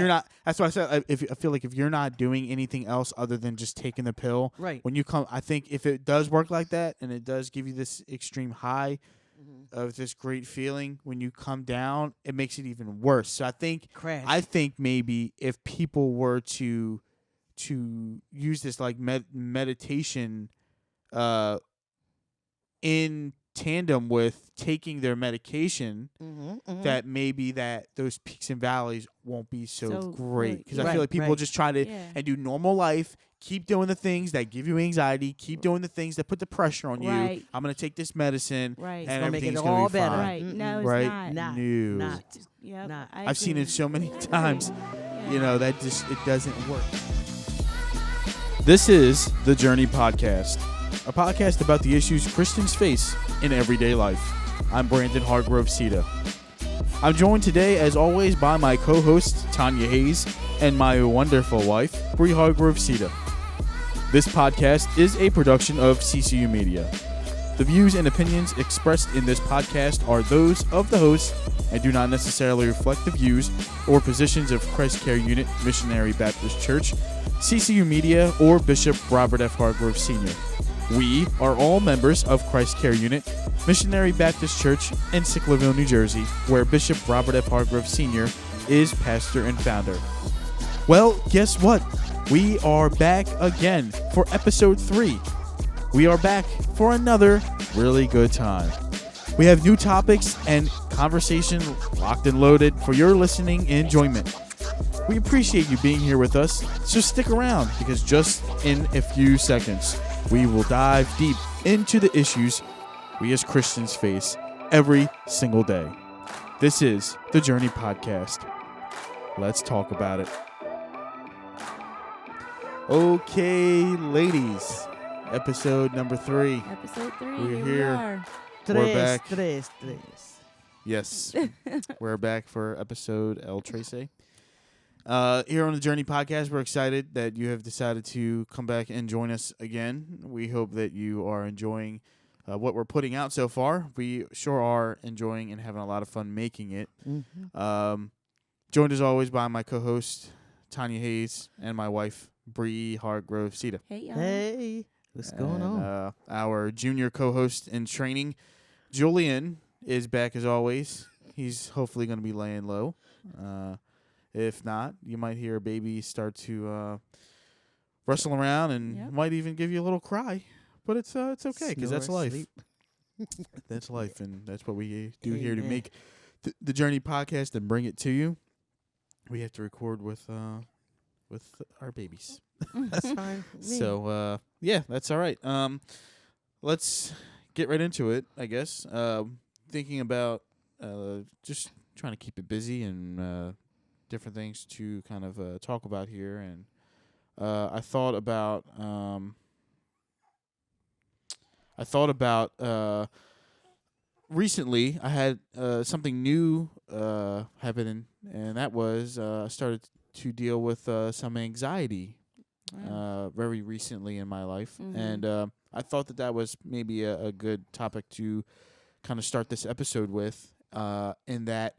you're not, that's why I said I feel like if you're not doing anything else other than just taking the pill, Right. when you come, I think if it does work like that and it does give you this extreme high of this great feeling, when you come down, it makes it even worse. So I think maybe if people were to use this like meditation in tandem with taking their medication, that maybe that those peaks and valleys won't be so great. Because I feel like people just try to and do normal life, keep doing the things that give you anxiety, keep doing the things that put the pressure on you. I'm going to take this medicine and everything's going to be fine. Right. No, it's not. No. Yep. Not. I've seen it so many times, that just, it doesn't work. This is The Journey Podcast, a podcast about the issues Christians face in everyday life. I'm Brandon Hargrove Sr. I'm joined today, as always, by my co-host, Tanya Hayes, and my wonderful wife, Bree Hargrove Sr. This podcast is a production of CCUMEDIA. The views and opinions expressed in this podcast are those of the host and do not necessarily reflect the views or positions of Christ Care Unit, Missionary Baptist Church, CCUMEDIA, or Bishop Robert F. Hargrove Sr. We are all members of Christ Care Unit, Missionary Baptist Church in Sicklerville, New Jersey, where Bishop Robert F. Hargrove Sr. is pastor and founder. Well, guess what? We are back again for episode 3. We are back for another really good time. We have new topics and conversation locked and loaded for your listening enjoyment. We appreciate you being here with us, so stick around because just in a few seconds, we will dive deep into the issues we as Christians face every single day. This is The Journey Podcast. Let's talk about it. Okay, ladies. Episode number 3. Episode 3. We're here. We are. We're back. Tres. Yes. We're back for episode El Trece. Here on the Journey Podcast, we're excited that you have decided to come back and join us again. We hope that you are enjoying what we're putting out so far. We sure are enjoying and having a lot of fun making it. Joined as always by my co-host, Tanya Hayes, and my wife, Bree Hargrove Sr. Hey, y'all. Hey. What's going on? Our junior co-host in training, Julian, is back as always. He's hopefully going to be laying low. If not, you might hear a baby start to wrestle around and might even give you a little cry. But it's okay because that's life. That's life, and that's what we do here to make the Journey Podcast and bring it to you. We have to record with our babies. That's fine. So, that's all right. Let's get right into it, I guess. Thinking about just trying to keep it busy and different things to kind of talk about here. And I thought about recently I had something new happening, and that was I started to deal with some anxiety very recently in my life. And I thought that was maybe a good topic to kind of start this episode with, in that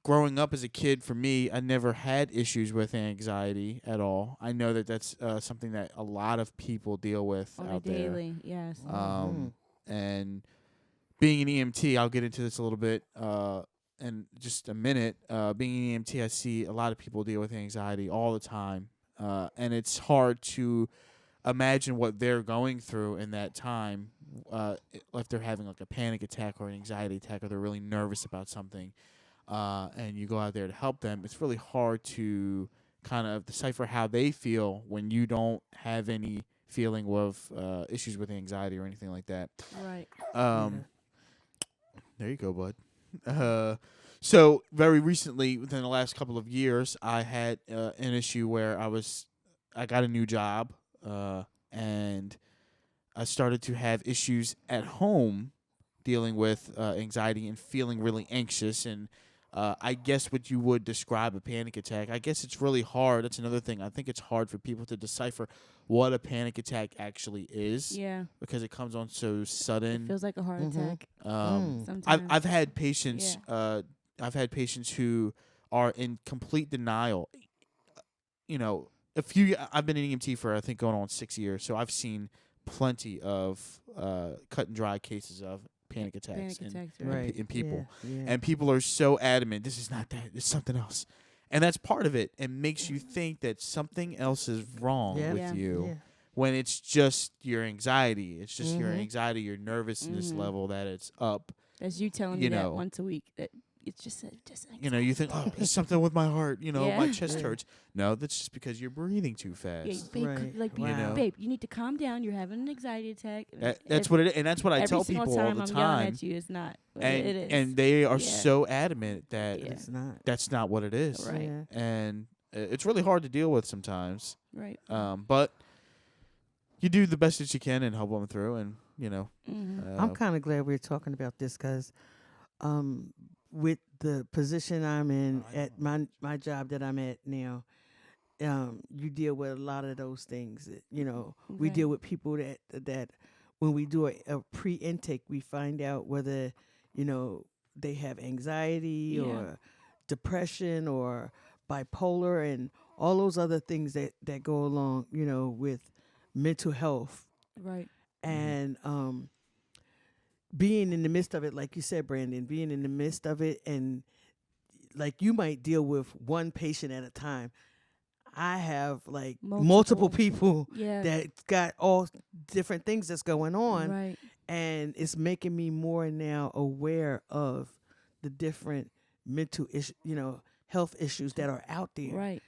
growing up as a kid, for me, I never had issues with anxiety at all. I know that that's something that a lot of people deal with out there. Daily, yes. And being an EMT, I'll get into this a little bit in just a minute. Being an EMT, I see a lot of people deal with anxiety all the time. And it's hard to imagine what they're going through in that time, if they're having like a panic attack or an anxiety attack, or they're really nervous about something, and you go out there to help them. It's really hard to kind of decipher how they feel when you don't have any feeling of issues with anxiety or anything like that. Right. There you go, bud. So very recently, within the last couple of years, I had an issue where I got a new job, and I started to have issues at home dealing with anxiety and feeling really anxious. And I guess what you would describe a panic attack. I guess it's really hard. That's another thing. I think it's hard for people to decipher what a panic attack actually is. Yeah. Because it comes on so sudden. It feels like a heart attack. Sometimes. I've had patients. I've had patients who are in complete denial, I've been in EMT for, I think, going on 6 years, so I've seen plenty of cut and dry cases of panic attacks in people. Yeah. And people are so adamant, this is not that, it's something else. And that's part of it. It makes you think that something else is wrong with you when it's just your anxiety. It's just your anxiety, your nervousness level that it's up. That's you telling me that once a week. That it's just anxiety. You think, oh, there's something with my heart. My chest hurts. No, that's just because you're breathing too fast. Yeah, babe, babe, you need to calm down. You're having an anxiety attack. That's what it is, and that's what I tell people all the time. Yelling at you, it's not. It is. And they are so adamant that it's not. That's not what it is. Right. Yeah. And it's really hard to deal with sometimes. Right. But you do the best that you can and help them through, and I'm kind of glad we're talking about this because, with the position I'm in at my job that I'm at now, you deal with a lot of those things. We deal with people that when we do a pre-intake, we find out whether they have anxiety or depression or bipolar and all those other things that go along, with mental health. Right. And being in the midst of it, like you said, Brandon, being in the midst of it, and like you might deal with one patient at a time. I have like multiple people that got all different things that's going on. Right. And it's making me more now aware of the different mental health issues that are out there. Right.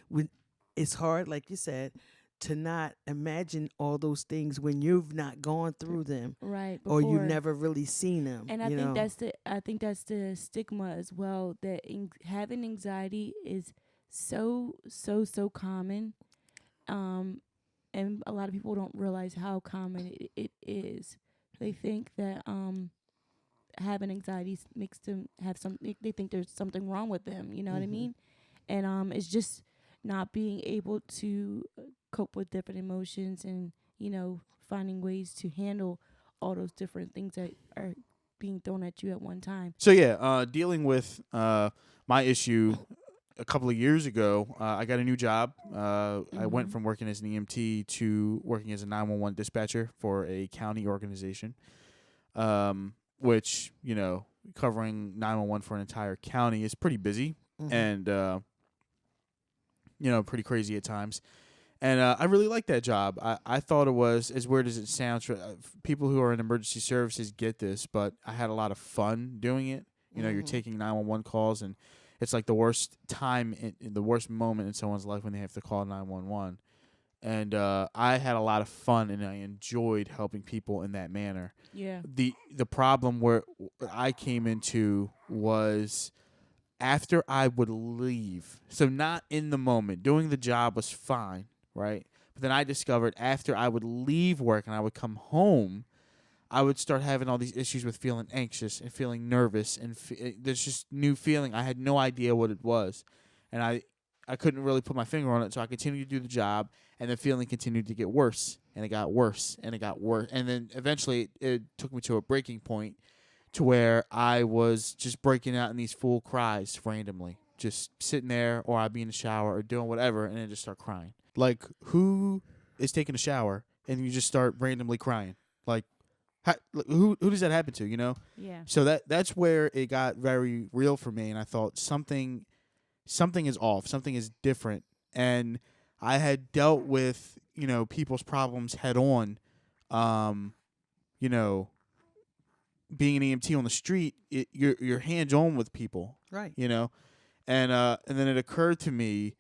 When it's hard, like you said, to not imagine all those things when you've not gone through them, right? Or you've never really seen them. And I think that's the stigma as well. That having anxiety is so common, and a lot of people don't realize how common it is. They think that having anxiety makes them have something. They think there's something wrong with them. You know what I mean? And it's just not being able to cope with different emotions and, finding ways to handle all those different things that are being thrown at you at one time. So, dealing with my issue a couple of years ago, I got a new job. I went from working as an EMT to working as a 911 dispatcher for a county organization, which, covering 911 for an entire county is pretty busy and, pretty crazy at times. And I really like that job. I thought it was, as weird as it sounds, people who are in emergency services get this, but I had a lot of fun doing it. You're taking 911 calls, and it's like the worst time, in the worst moment in someone's life when they have to call 911. And I had a lot of fun, and I enjoyed helping people in that manner. Yeah. The problem where I came into was after I would leave. So not in the moment. Doing the job was fine. Right. But then I discovered after I would leave work and I would come home, I would start having all these issues with feeling anxious and feeling nervous. And there's just new feeling. I had no idea what it was. And I couldn't really put my finger on it. So I continued to do the job. And the feeling continued to get worse. And it got worse. And it got worse. And then eventually it took me to a breaking point to where I was just breaking out in these full cries randomly. Just sitting there, or I'd be in the shower or doing whatever, and then just start crying. Like, who is taking a shower and you just start randomly crying? Like, who does that happen to, Yeah. So that's where it got very real for me, and I thought something is off, something is different. And I had dealt with, people's problems head on, being an EMT on the street, you're hands-on with people. Right. And then it occurred to me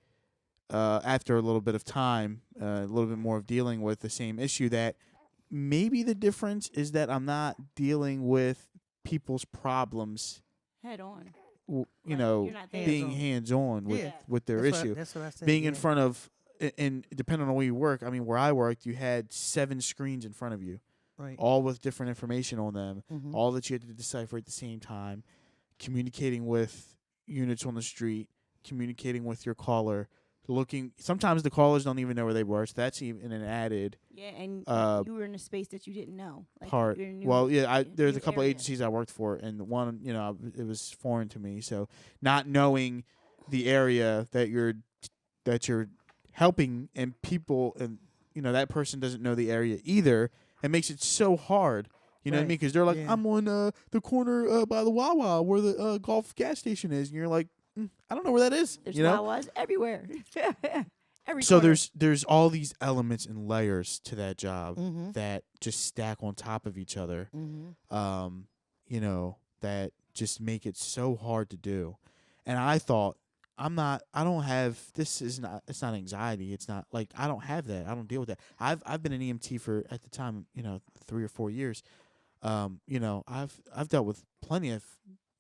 after a little bit of time, a little bit more of dealing with the same issue, that maybe the difference is that I'm not dealing with people's problems head on. Being hands-on with their issue. That's what I said. Being in front of, and depending on where you work, I mean, where I worked, you had 7 screens in front of you. Right. All with different information on them, all that you had to decipher at the same time, communicating with units on the street, communicating with your caller, sometimes the callers don't even know where they were, so that's even an added and you were in a space that you didn't know. Like part. There's a couple agencies I worked for, and one, it was foreign to me, so not knowing the area that that you're helping, and people, and that person doesn't know the area either. It makes it so hard. You know what I mean? Because they're like, I'm on the corner by the Wawa where the golf gas station is, and you're like, I don't know where that is. There's Wawas everywhere. Every so corner. there's all these elements and layers to that job that just stack on top of each other. That just make it so hard to do. And I thought, it's not anxiety. It's not like, I don't have that. I don't deal with that. I've been an EMT for, at the time, 3 or 4 years. I've dealt with plenty of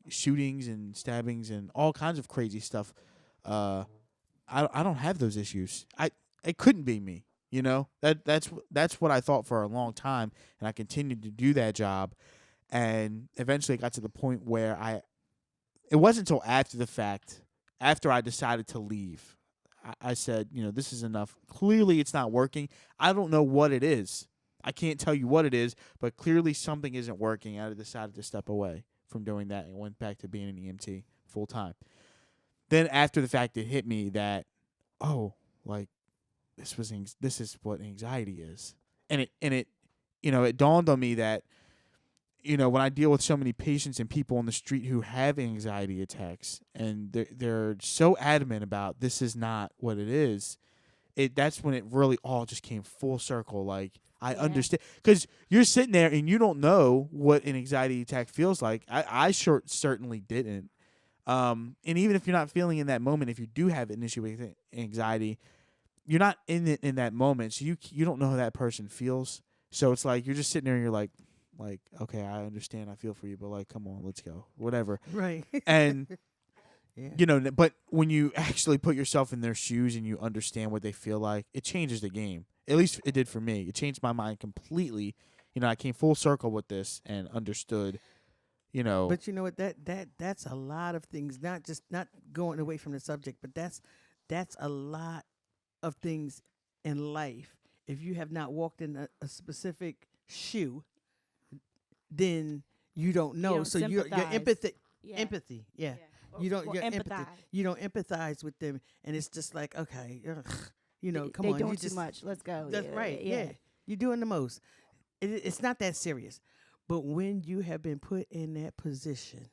shootings and stabbings and all kinds of crazy stuff. I don't have those issues. It couldn't be me. That's what I thought for a long time, and I continued to do that job, and eventually it got to the point where it wasn't until after the fact, after I decided to leave, I said, this is enough. Clearly it's not working. I don't know what it is. I can't tell you what it is, but clearly something isn't working. I decided to step away from doing that and went back to being an EMT full time. Then after the fact, it hit me that, this is what anxiety is. And it dawned on me that, when I deal with so many patients and people on the street who have anxiety attacks, and they're so adamant about this is not what it is, that's when it really all just came full circle. Like, I understand, because you're sitting there and you don't know what an anxiety attack feels like. I certainly didn't. And even if you're not feeling in that moment, if you do have an issue with anxiety, you're not in it in that moment, so you don't know how that person feels. So it's like you're just sitting there and you're like, okay, I understand, I feel for you, but like, come on, let's go, whatever. Right. And but when you actually put yourself in their shoes and you understand what they feel like, it changes the game. At least it did for me. It changed my mind completely. I came full circle with this and understood. But you know what? That's a lot of things. Not going away from the subject, but that's a lot of things in life. If you have not walked in a specific shoe, then you don't know. You don't so your empathy. Yeah. You don't empathize. You don't empathize with them, and it's just like, okay, come they on, doing you too just much. Let's go. That's right. Yeah. You're doing the most. It's not that serious. But when you have been put in that position,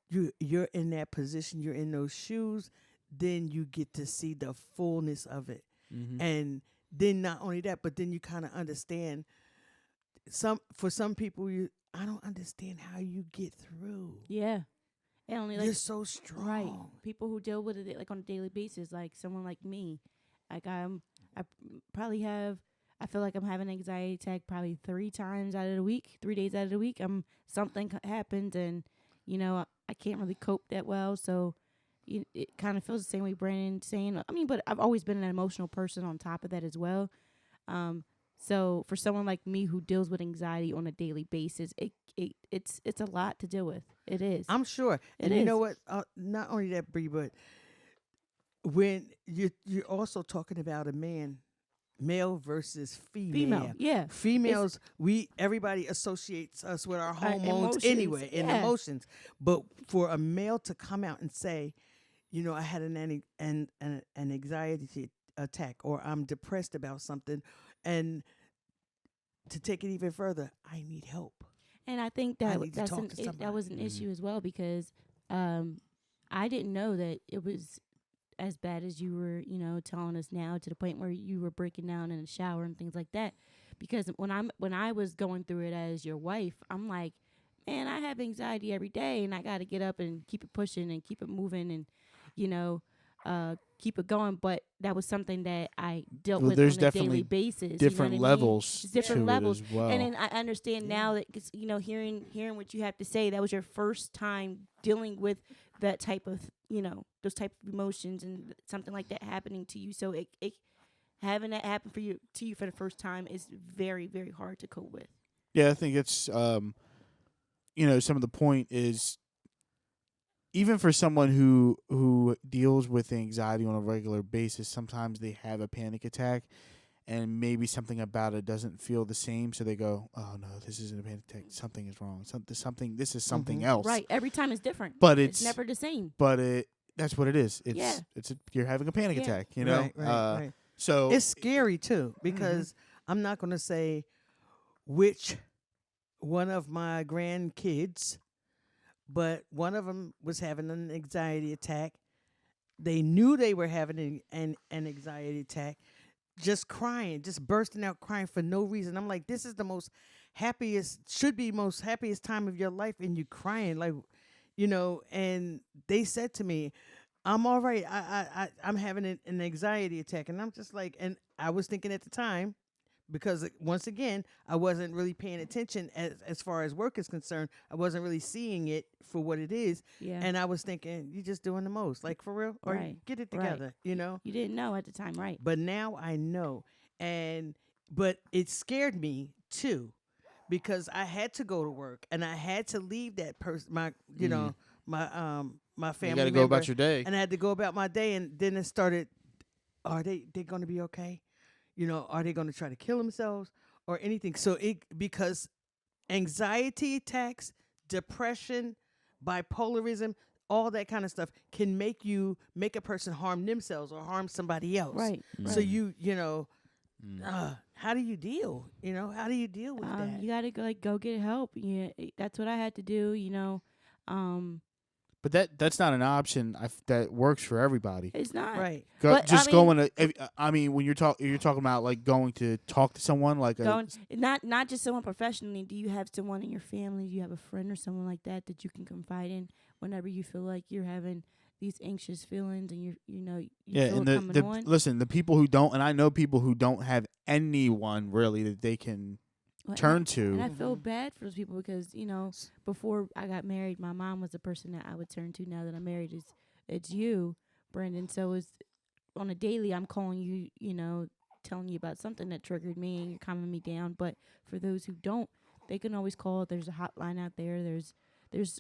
you're in that position, you're in those shoes, then you get to see the fullness of it. And then not only that, but then you kind of understand for some people, I don't understand how you get through. Yeah. And only you're so strong. Right. People who deal with it like on a daily basis, like someone like me, like I feel like I'm having an anxiety attack probably 3 days out of the week. Something happens, and I can't really cope that well. So it kind of feels the same way Brandon's saying. I mean, but I've always been an emotional person on top of that as well. So for someone like me who deals with anxiety on a daily basis, it's a lot to deal with. It is. I'm sure. And you know what? Not only that, Bree, but when you're also talking about a male versus female. Yeah. Females, everybody associates us with our hormones anyway, and emotions. But for a male to come out and say, I had an anxiety attack, or I'm depressed about something, and to take it even further, I need help. And I think that was an issue as well, because I didn't know that it was as bad as you were, telling us now, to the point where you were breaking down in the shower and things like that. Because when I was going through it as your wife, I'm like, man, I have anxiety every day, and I got to get up and keep it pushing and keep it moving and, keep it going. But that was something that I dealt with on a daily basis. Different levels. Different levels. As well. And then I understand now that, hearing what you have to say, that was your first time dealing with that type of, those type of emotions and something like that happening to you. So it having that happen to you for the first time is very, very hard to cope with. Yeah, I think it's, some of the point is, even for someone who deals with anxiety on a regular basis, sometimes they have a panic attack, and maybe something about it doesn't feel the same, so they go, "Oh no, this isn't a panic attack. Something is wrong. This is something else." Right. Every time is different. But it's never the same. But That's what it is. You're having a panic attack, you know? Right. So it's scary too, because I'm not going to say which one of my grandkids, but one of them was having an anxiety attack. They knew they were having an anxiety attack, just crying, just bursting out crying for no reason. I'm like, this is the most happiest time of your life, and you crying, like, and they said to me, I'm all right. I'm having an anxiety attack. And I'm just like, and I was thinking at the time, because once again, I wasn't really paying attention as far as work is concerned. I wasn't really seeing it for what it is. Yeah. And I was thinking, you're just doing the most, like, for real, or get it together, You didn't know at the time, right? But now I know. But it scared me too, because I had to go to work and I had to leave that person, my family. You got to go about your day. And I had to go about my day, and then it started. Are they going to be okay? Are they going to try to kill themselves or anything? So because anxiety attacks, depression, bipolarism, all that kind of stuff can make a person harm themselves or harm somebody else. Right. So how do you deal? How do you deal with that? You gotta go get help. Yeah, that's what I had to do. But that's not an option that works for everybody. It's not. Right. When you're talking about like going to talk to someone, like not just someone professionally. Do you have someone in your family? Do you have a friend or someone like that you can confide in whenever you feel like you're having these anxious feelings and you feel it coming on? Listen, the people who don't, and I know people who don't have anyone really that they can turn to. And I feel bad for those people because, before I got married, my mom was the person that I would turn to. Now that I'm married, it's you, Brandon. So it's on a daily, I'm calling you, telling you about something that triggered me and you're calming me down. But for those who don't, they can always call. There's a hotline out there. There's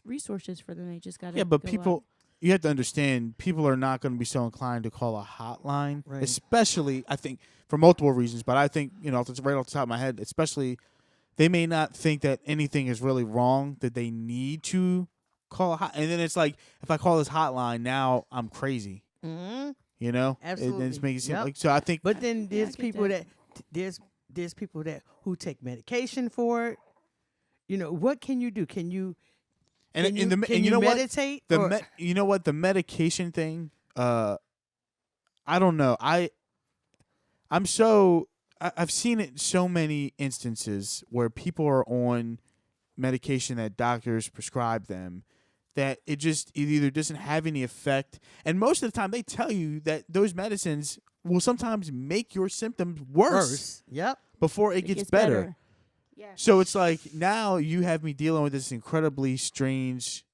resources for them. They just got to you have to understand, people are not going to be so inclined to call a hotline, especially, I think, for multiple reasons. But I think, right off the top of my head, especially, they may not think that anything is really wrong, that they need to call a hotline. And then it's like, if I call this hotline, now I'm crazy. Mm-hmm. Absolutely. It's making it seem like, so I think. But then there's people there's people who take medication for it. What can you do? Can you meditate? You know what? The medication thing, I don't know. I've seen it in so many instances where people are on medication that doctors prescribe them that it either doesn't have any effect. And most of the time they tell you that those medicines will sometimes make your symptoms worse. Yep. Before it gets better. Yeah. So it's like now you have me dealing with this incredibly strange,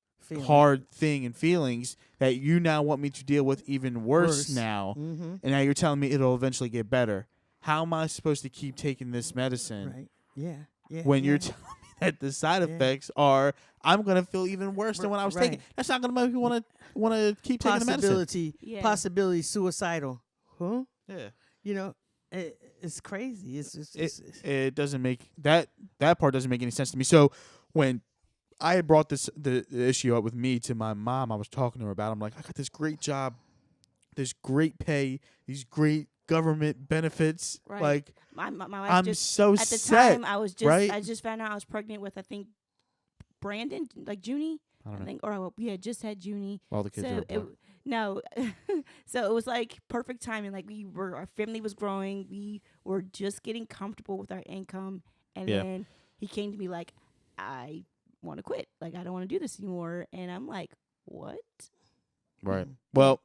hard thing and feelings that you now want me to deal with even worse now. Mm-hmm. And now you're telling me it'll eventually get better. How am I supposed to keep taking this medicine? Right. Yeah. When you're telling me that the side effects are, I'm gonna feel even worse than when I was taking. That's not gonna make me want to keep taking the medicine. Possibility suicidal. Huh? Yeah. It's crazy. It doesn't make that part doesn't make any sense to me. So when I had brought the issue up with me to my mom, I was talking to her about it. I'm like, I got this great job, this great pay, these great government benefits. Right. Like my wife I'm so at the set, time I just found out I was pregnant with, I think, Brandon, like Junie. I think, or we had just had Junie. All the kids were born. No. So it was like perfect timing. Like our family was growing. We were just getting comfortable with our income. And then he came to me like, I want to quit. Like, I don't want to do this anymore. And I'm like, what? Right. Well,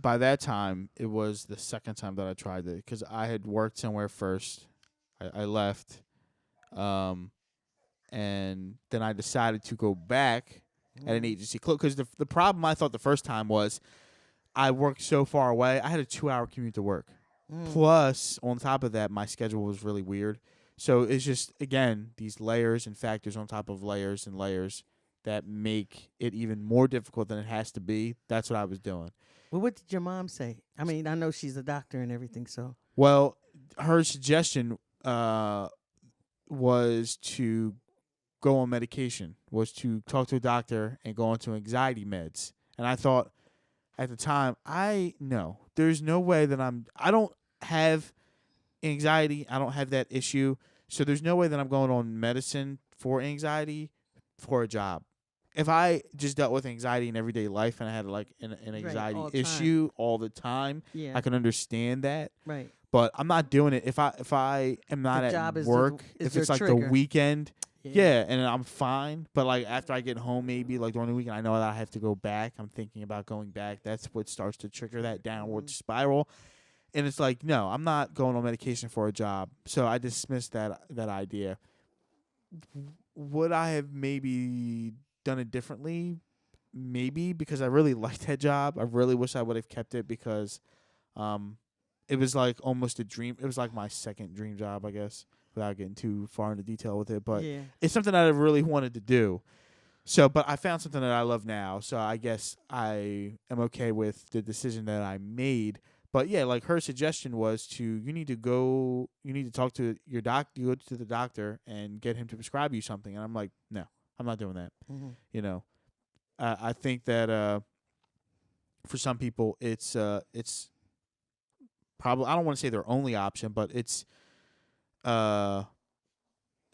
by that time, it was the second time that I tried it because I had worked somewhere first. I left. And then I decided to go back at an agency because the problem I thought the first time was I worked so far away. I had a 2-hour commute to work. Plus, on top of that, my schedule was really weird. So it's just, again, these layers and factors on top of layers and layers that make it even more difficult than it has to be. That's what I was doing. Well, what did your mom say? I mean, I know she's a doctor and everything, so. Well, her suggestion was to go on medication, was to talk to a doctor and go onto anxiety meds. And I thought, at the time, there's no way that I don't have anxiety. I don't have that issue. So there's no way that I'm going on medicine for anxiety for a job. If I just dealt with anxiety in everyday life and I had like an anxiety all the issue all the time, Yeah. I can understand that. Right. But I'm not doing it if I am not The at job is work. is If your it's like trigger. the weekend, yeah, and I'm fine. But like after I get home, maybe like during the weekend, I know that I have to go back. I'm thinking about going back. That's what starts to trigger that downward spiral. And it's like, no, I'm not going on medication for a job. So I dismissed that idea. Would I have maybe done it differently? Maybe, because I really liked that job. I really wish I would have kept it because it was like almost a dream. It was like my second dream job, I guess, without getting too far into detail with it. But it's something that I really wanted to do. So, but I found something that I love now. So I guess I am okay with the decision that I made. But yeah, like her suggestion was you need to talk to your you go to the doctor and get him to prescribe you something. And I'm like, no, I'm not doing that. Mm-hmm. You know, I think that for some people it's probably, I don't want to say their only option, but it's a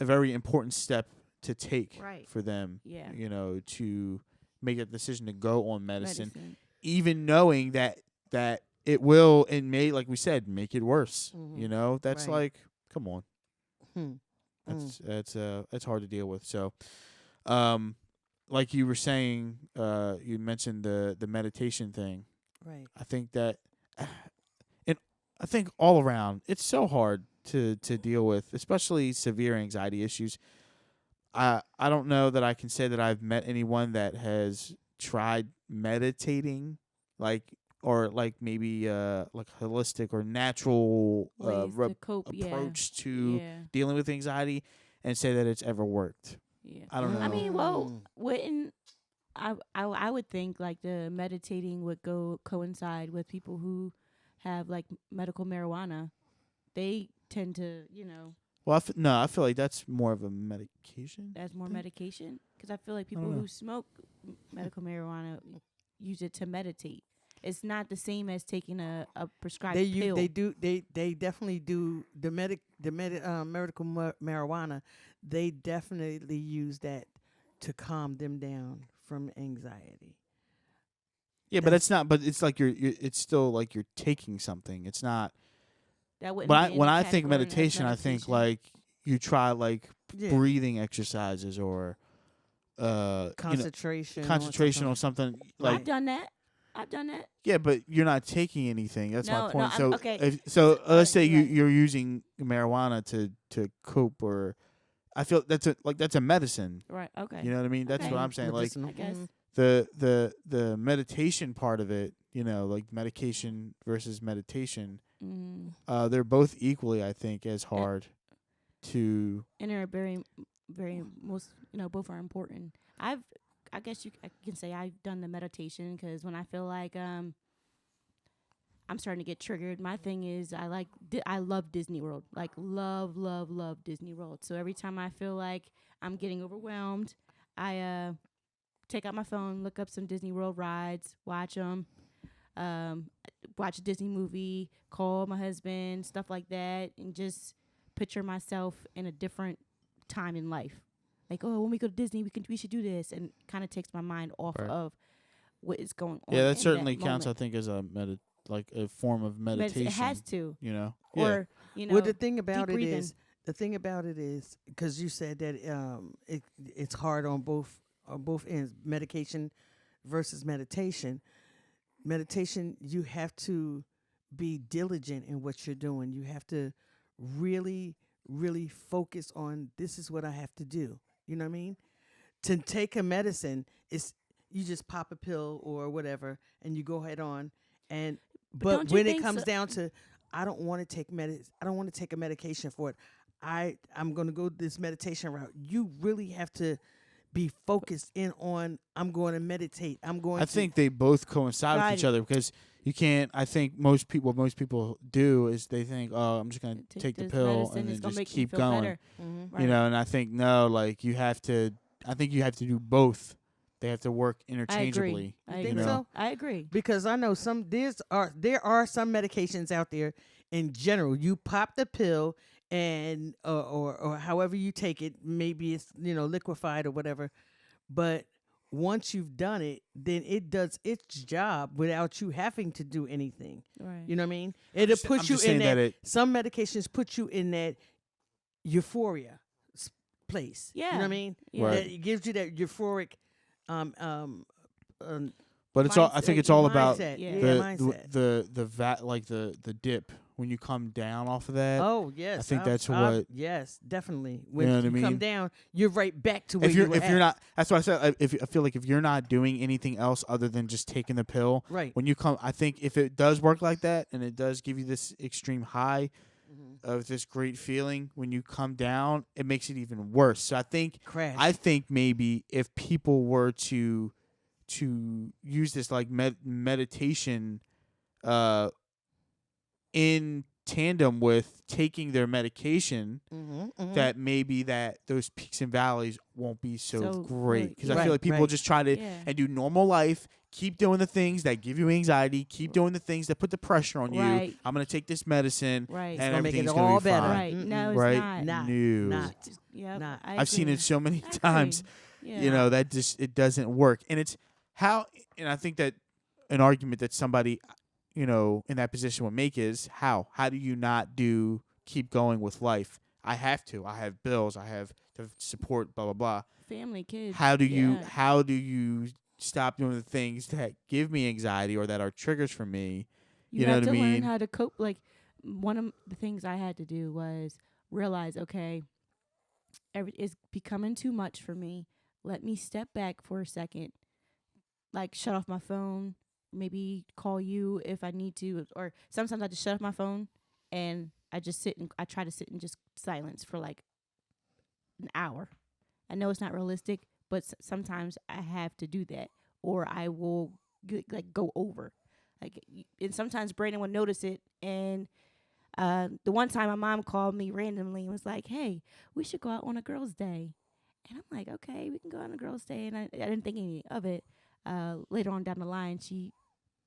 very important step to take for them. Yeah. You know, to make a decision to go on medicine. Even knowing that it will and may, like we said, make it worse. Mm-hmm. You know, that's Right. like, come on. That's hard to deal with. So, like you were saying, you mentioned the meditation thing. Right. I think that, and I think all around, it's so hard to deal with, especially severe anxiety issues. I don't know that I can say that I've met anyone that has tried meditating, or maybe like holistic or natural Ways to cope, approach to dealing with anxiety, and say that it's ever worked. Yeah. I don't know. I mean, well, wouldn't I would think like the meditating would coincide with people who have like medical marijuana. They tend to, Well, I feel like that's more of a medication. That's more thing? medication, because I feel like people who smoke medical marijuana use it to meditate. It's not the same as taking a prescribed pill. They definitely do the medical marijuana. They definitely use that to calm them down from anxiety. Yeah, but it's not. But it's like it's still like you're taking something. It's not. That wouldn't. But when I think meditation, I think like you try like breathing exercises or concentration, on something. Like I've done that. Yeah, but you're not taking anything. That's my point. So okay. Let's say you're using marijuana to cope, or I feel that's a medicine. Right. Okay. You know what I mean? That's what I'm saying. Like I guess. The meditation part of it, like medication versus meditation, they're both equally, I think, as hard to. And they're very, very both are important. I guess I can say I've done the meditation because when I feel like I'm starting to get triggered, my thing is I love Disney World, like love Disney World. So every time I feel like I'm getting overwhelmed, I take out my phone, look up some Disney World rides, watch them, watch a Disney movie, call my husband, stuff like that, and just picture myself in a different time in life. Like, oh, when we go to Disney, we should do this, and kind of takes my mind off of what is going on. Yeah, that certainly counts. I think as a form of meditation. It has to, Or well, the thing about it is, because you said that it's hard on both ends, medication versus meditation. Meditation, you have to be diligent in what you're doing. You have to really, really focus on, this is what I have to do. You know what I mean? To take a medicine, you just pop a pill or whatever, and you go head on. But when it comes down to, I don't want to take a medication for it. I'm going to go this meditation route. You really have to be focused in on, I'm going to meditate. I think they both coincide with each other, because you can't. I think most people do is they think, oh, I'm just going to take the pill and then just keep going. Mm-hmm. Right. And I think no, like I think you have to do both They have to work interchangeably. I think agree. so? I agree. Because I know there are some medications out there in general. You pop the pill and or however you take it, maybe it's liquefied or whatever, but once you've done it, then it does its job without you having to do anything. Right. You know what I mean? It'll I'm put you just in saying that. Some medications put you in that euphoria place. Yeah. You know what I mean? Yeah. Right. That it gives you that euphoric um But it's all. I think it's all about mindset. Yeah. Yeah, the mindset. the dip when you come down off of that. Oh yes, I think that's what. Yes, definitely. When know what I you come mean? down, you're right back to where If you're you were if you're not, that's why I said. I feel like if you're not doing anything else other than just taking the pill, right. when you come, I think if it does work like that and it does give you this extreme high of this great feeling, when you come down, it makes it even worse. So I think Crash. maybe if people were to use this like meditation in tandem with taking their medication, that maybe that those peaks and valleys won't be so great, because I feel like people just try to and do normal life, keep doing the things that give you anxiety, keep doing the things that put the pressure on you. I'm going to take this medicine Right. and gonna make it everything's all going to be better. fine. Right. No, it's Right? not. No. Yep. Not. I've seen it so many I agree. times. Yeah. You know, that just it doesn't work. And it's how, and I think that an argument that somebody, you know, in that position would make is how do you not keep going with life? I have to. I have bills. I have to support. Blah blah blah. Family, kids. How do Yeah. you stop doing the things that give me anxiety or that are triggers for me? You know have what to I learn mean? how to cope. Like, one of the things I had to do was realize, okay, it's becoming too much for me. Let me step back for a second, like shut off my phone, maybe call you if I need to, or sometimes I just shut off my phone and I just I try to sit in just silence for like an hour. I know it's not realistic, but sometimes I have to do that, or I will go over. And sometimes Brandon would notice it. And the one time my mom called me randomly and was like, "Hey, we should go out on a girls' day." And I'm like, "Okay, we can go on a girls' day." And I didn't think any of it. Later on down the line, she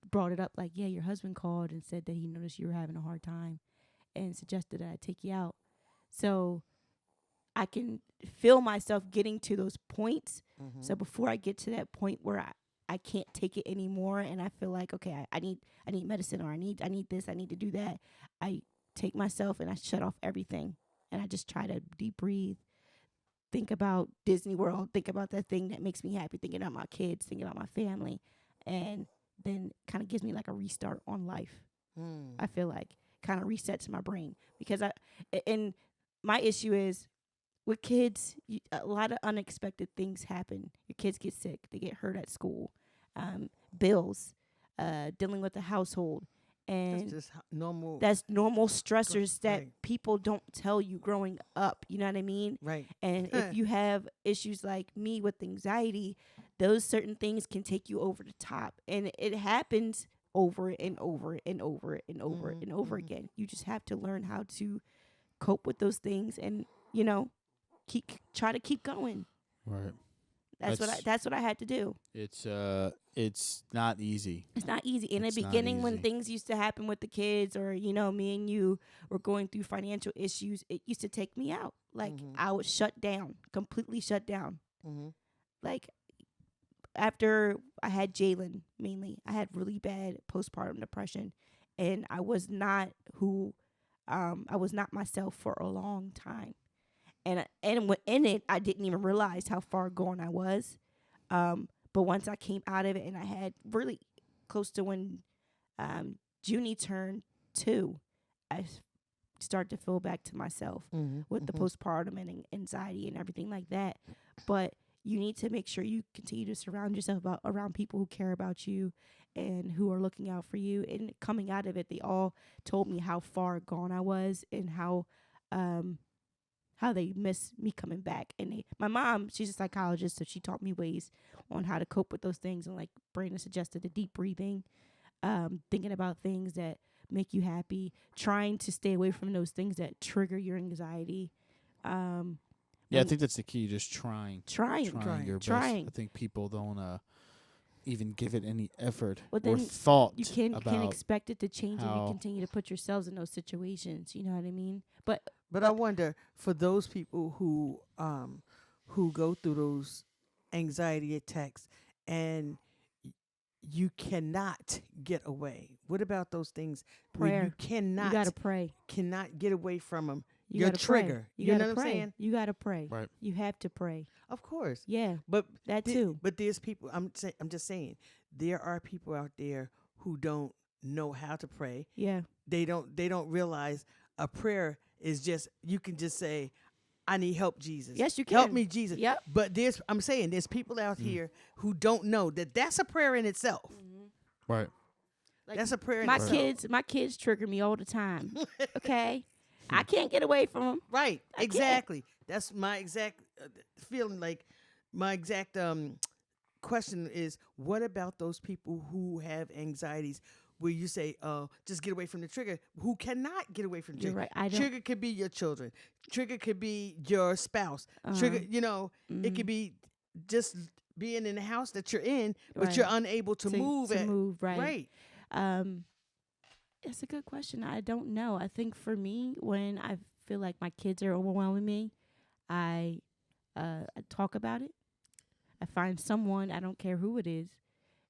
brought it up like, "Yeah, your husband called and said that he noticed you were having a hard time and suggested that I take you out." So I can feel myself getting to those points. So before I get to that point where I can't take it anymore and I feel like, okay, I need medicine, or I need this, I need to do that, I take myself and I shut off everything and I just try to deep breathe, think about Disney World, think about that thing that makes me happy, thinking about my kids, thinking about my family, and then kind of gives me like a restart on life. I feel like kind of resets my brain, because and my issue is with kids, a lot of unexpected things happen. Your kids get sick, they get hurt at school, bills, dealing with the household, and that's just normal. That's normal stressors that right. people don't tell you growing up. You know what I mean? Right. And if you have issues like me with anxiety, those certain things can take you over the top, and it happens over and over and over and over and over again. You just have to learn how to cope with those things, and try to keep going. Right. That's what I had to do. It's not easy. It's not easy. In the beginning, when things used to happen with the kids, or me and you were going through financial issues, it used to take me out. Like I would shut down, completely shut down. Like after I had Jalen, mainly, I had really bad postpartum depression, and I was not I was not myself for a long time. And in it, I didn't even realize how far gone I was. But once I came out of it, and I had really close to when Junie turned 2, I started to feel back to myself with the postpartum and anxiety and everything like that. But you need to make sure you continue to surround yourself around people who care about you and who are looking out for you. And coming out of it, they all told me how far gone I was, and how they miss me coming back. And my mom, she's a psychologist, so she taught me ways on how to cope with those things. And like Brandon suggested, the deep breathing, thinking about things that make you happy, trying to stay away from those things that trigger your anxiety. Yeah, I think that's the key. Just trying your best. Trying. I think people don't even give it any effort But or then thought. you can't about expect it to change if you how- continue to put yourselves in those situations. You know what I mean? But But I wonder, for those people who go through those anxiety attacks and you cannot get away. What about those things where you prayer. You gotta pray. cannot get away from them? You Your gotta trigger. Pray. You know gotta what pray. I'm saying? You gotta pray. Right. You have to pray. Of course. Yeah. But That too. But there's people. I'm just saying there are people out there who don't know how to pray. Yeah. They don't realize a prayer is just, you can just say, I need help, Jesus. Yes, you Help can. me, Jesus. Yep. But I'm saying there's people out here who don't know that that's a prayer in itself. Right. Like That's a prayer in my itself. my kids trigger me all the time. Okay. I can't get away from them. Right. I can't. Exactly. That's my exact feeling. Like my exact question is, what about those people who have anxieties where you say, just get away from the trigger, who cannot get away from the You're trigger? right. I don't. Trigger could be your children. Trigger could be your spouse. Trigger, it could be just being in the house that you're in, but Right. you're unable to move. To move. Right. Right. It's a good question. I don't know. I think for me, when I feel like my kids are overwhelming me, I talk about it. I find someone, I don't care who it is,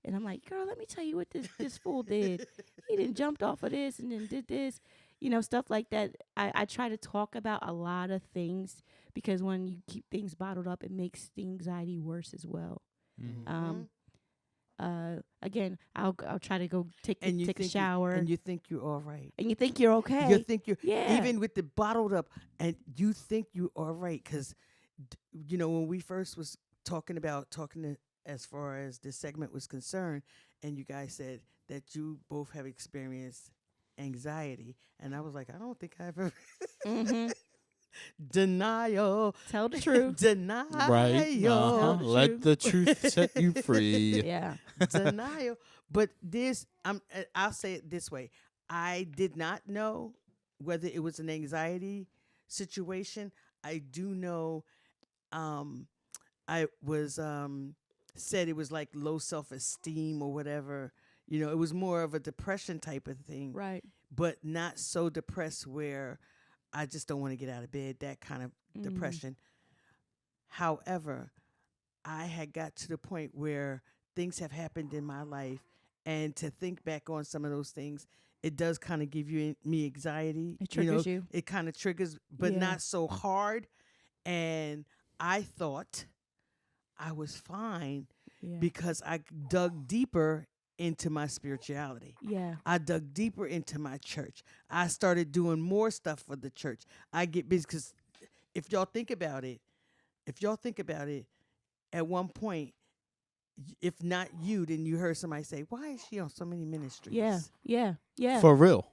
and I'm like, girl, let me tell you what this fool did. He done jumped off of this and then did this, stuff like that. I try to talk about a lot of things because when you keep things bottled up, it makes the anxiety worse as well. Again, I'll try to go take a shower. And you think you're all right. And you think you're okay. You think you're, Yeah. even with the bottled up, and you think you are right. Because, when we first was talking as far as this segment was concerned, and you guys said that you both have experienced anxiety. And I was like, I don't think I've ever. Denial. Tell the truth. Denial. Right. Let the truth set you free. Yeah. Denial. But I'll say it this way. I did not know whether it was an anxiety situation. I do know I was said it was like low self-esteem or whatever. It was more of a depression type of thing. Right. But not so depressed where I just don't want to get out of bed, that kind of depression. However, I had got to the point where things have happened in my life, and to think back on some of those things, it does kind of give me anxiety. It triggers you. It kind of triggers, but not so hard. And I thought I was fine because I dug deeper into my spirituality. Yeah. I dug deeper into my church. I started doing more stuff for the church. I get busy because if y'all think about it, at one point, if not you, then you heard somebody say, why is she on so many ministries? Yeah. For real.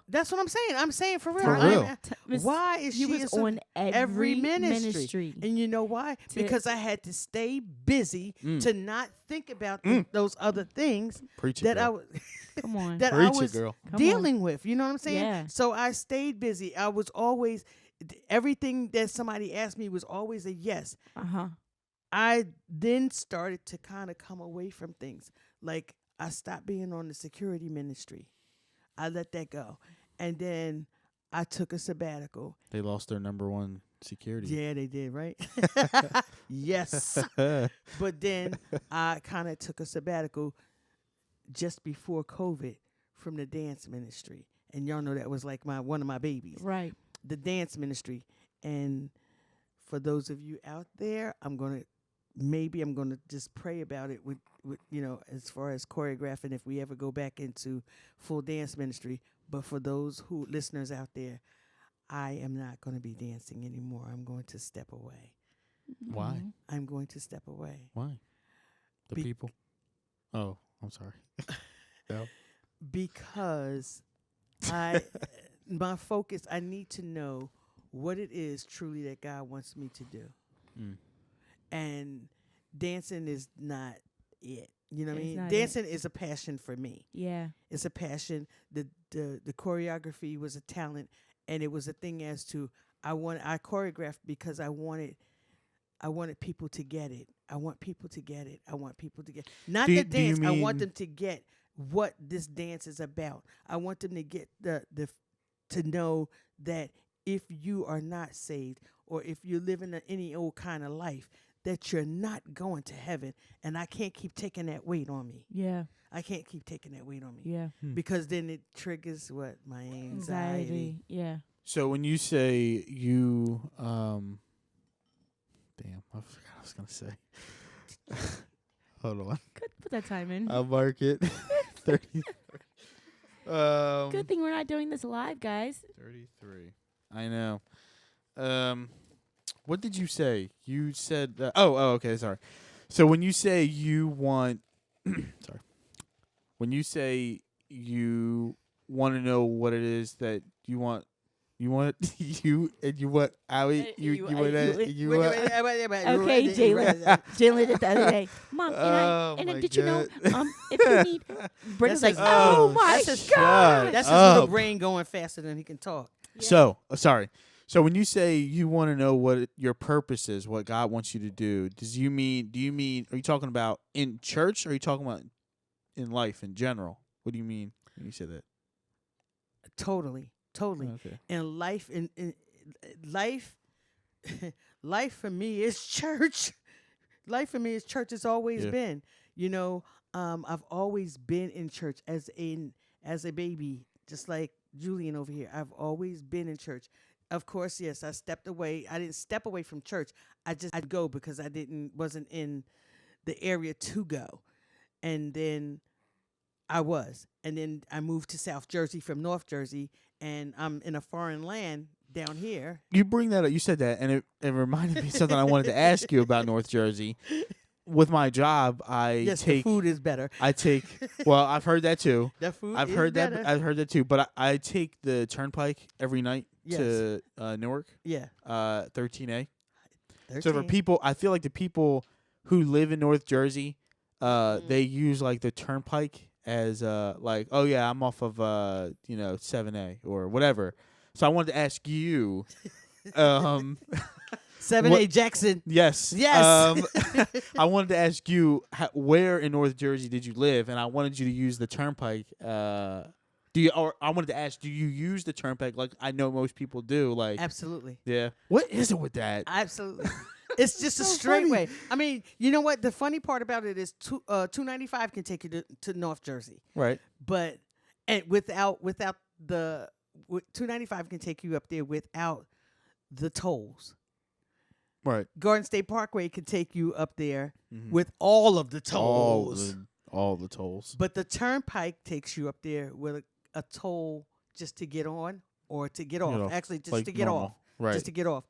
That's what I'm saying. I'm saying for real. For real. Why is she was on every ministry? And you know why? Because I had to stay busy to not think about those other things Preach it, that girl. I was Come on. that Preach I it, was girl. dealing with. You know what I'm saying? Yeah. So I stayed busy. I was always, everything that somebody asked me was always a yes. I then started to kind of come away from things. Like I stopped being on the security ministry. I let that go. And then I took a sabbatical. They lost their number one security. Yeah, they did, right? Yes. But then I kind of took a sabbatical just before COVID from the dance ministry. And y'all know that was like one of my babies. Right. The dance ministry. And for those of you out there, I'm going to just pray about it with as far as choreographing if we ever go back into full dance ministry. But for those listeners out there, I am not going to be dancing anymore. I'm going to step away. Why? I'm going to step away. Why? The people? Oh, I'm sorry. No. Because my focus, I need to know what it is truly that God wants me to do. And dancing is not it. You know what I mean? Dancing is a passion for me. Yeah. It's a passion. The choreography was a talent, and it was a thing as to I choreographed because I wanted people to get it. I want people to get it. I want people to get not the dance. I want them to get what this dance is about. I want them to get the to know that if you are not saved or if you're living any old kind of life, that you're not going to heaven. And I can't keep taking that weight on me. Yeah. I can't keep taking that weight on me. Yeah. Because then it triggers what? My anxiety. Yeah. So when you say you, damn, I forgot what I was gonna say. Hold on. Put that time in. I'll mark it. 30. Good thing we're not doing this live, guys. 33. I know. What did you say? You said okay, sorry. So when you say you want sorry. When you say you want to know what it is that you want you want Allie, you want that you want. Okay, Jalen. Jalen did the other day. Mom, did you know if you need Brenda's like, oh my God. That's his little brain going faster than he can talk. Yeah. So sorry. So when you say you want to know what your purpose is, what God wants you to do, do you mean are you talking about in church or are you talking about in life in general? What do you mean when you say that? Totally. Okay. And life life for me is church. Life for me is church. It's always been. You know, I've always been in church as a baby, just like Julian over here. I've always been in church. Of course, yes, I stepped away. I didn't step away from church. I'd go because I wasn't in the area to go. And then I was. And then I moved to South Jersey from North Jersey, and I'm in a foreign land down here. You bring that up. You said that, and it reminded me of something I wanted to ask you about North Jersey. With my job, the food is better. Well, I've heard that too. The food I've is heard better. that. I've heard that too. But I take the Turnpike every night to Newark. Yeah. 13A. So for people, I feel like the people who live in North Jersey, they use like the Turnpike as like, oh yeah, I'm off of 7A or whatever. So I wanted to ask you, 7A Jackson. Yes. I wanted to ask you where in North Jersey did you live, and I wanted you to use the Turnpike. I wanted to ask, do you use the Turnpike like I know most people do? Like, absolutely. Yeah. What is it with that? Absolutely. It's just a straight way. I mean, you know what? The funny part about it is 295 can take you to North Jersey. Right. But without the 295 can take you up there without the tolls. Right. Garden State Parkway can take you up there with all of the tolls. All the tolls. But the Turnpike takes you up there with a toll just to get on or to get off. Actually, just like to get normal. off. Right. Just to get off.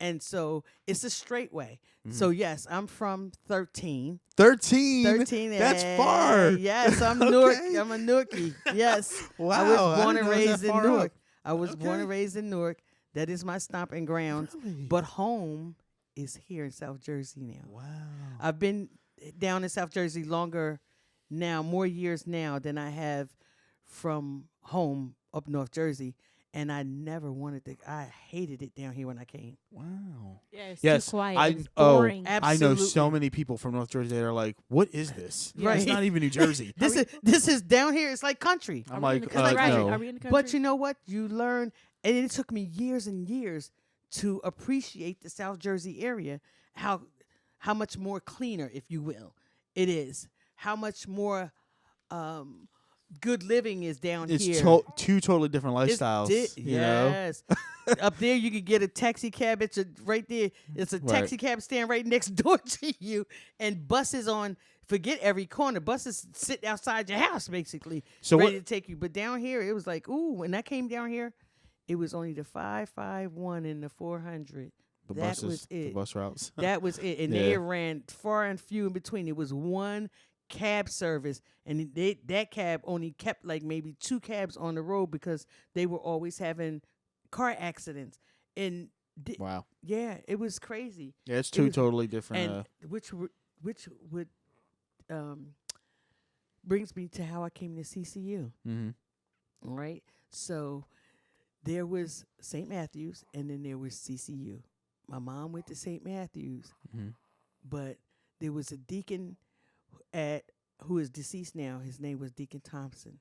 And so it's a straight way. So, yes, I'm from 13. 13? That's far. Yes, I'm Newark. I'm a Newarkie. Yes. Wow. I was born and raised raised in Newark. I was born and raised in Newark. That is my stomping grounds. Really? But home is here in South Jersey now. Wow. I've been down in South Jersey longer now, more years now than I have from home up North Jersey. And I never wanted to. I hated it down here when I came. Wow. Yeah, it's too quiet. It's boring. I know so many people from North Jersey that are like, "What is this? Right. It's not even New Jersey." This is down here. It's like country. I'm like, no. Are we in the country? But you know what? You learn, and it took me years and years to appreciate the South Jersey area. How much more cleaner, if you will, it is. How much more good living is down here. It's two totally different lifestyles. You know? Up there, you could get a taxi cab. It's right there. It's a taxi cab stand right next door to you, and buses on. Forget every corner. Buses sit outside your house, basically, ready to take you. But down here, it was like, ooh. When I came down here, it was only the 551 and the 400. That was it. The bus routes. That was it, and they ran far and few in between. It was one cab service, and that cab only kept like maybe 2 cabs on the road because they were always having car accidents. And wow, yeah, it was crazy. Yeah, it's totally different. And which would brings me to how I came to CCU. Mm-hmm. Right, so there was St. Matthew's, and then there was CCU. My mom went to St. Matthew's, but there was a deacon who is deceased now. His name was Deacon Thompson.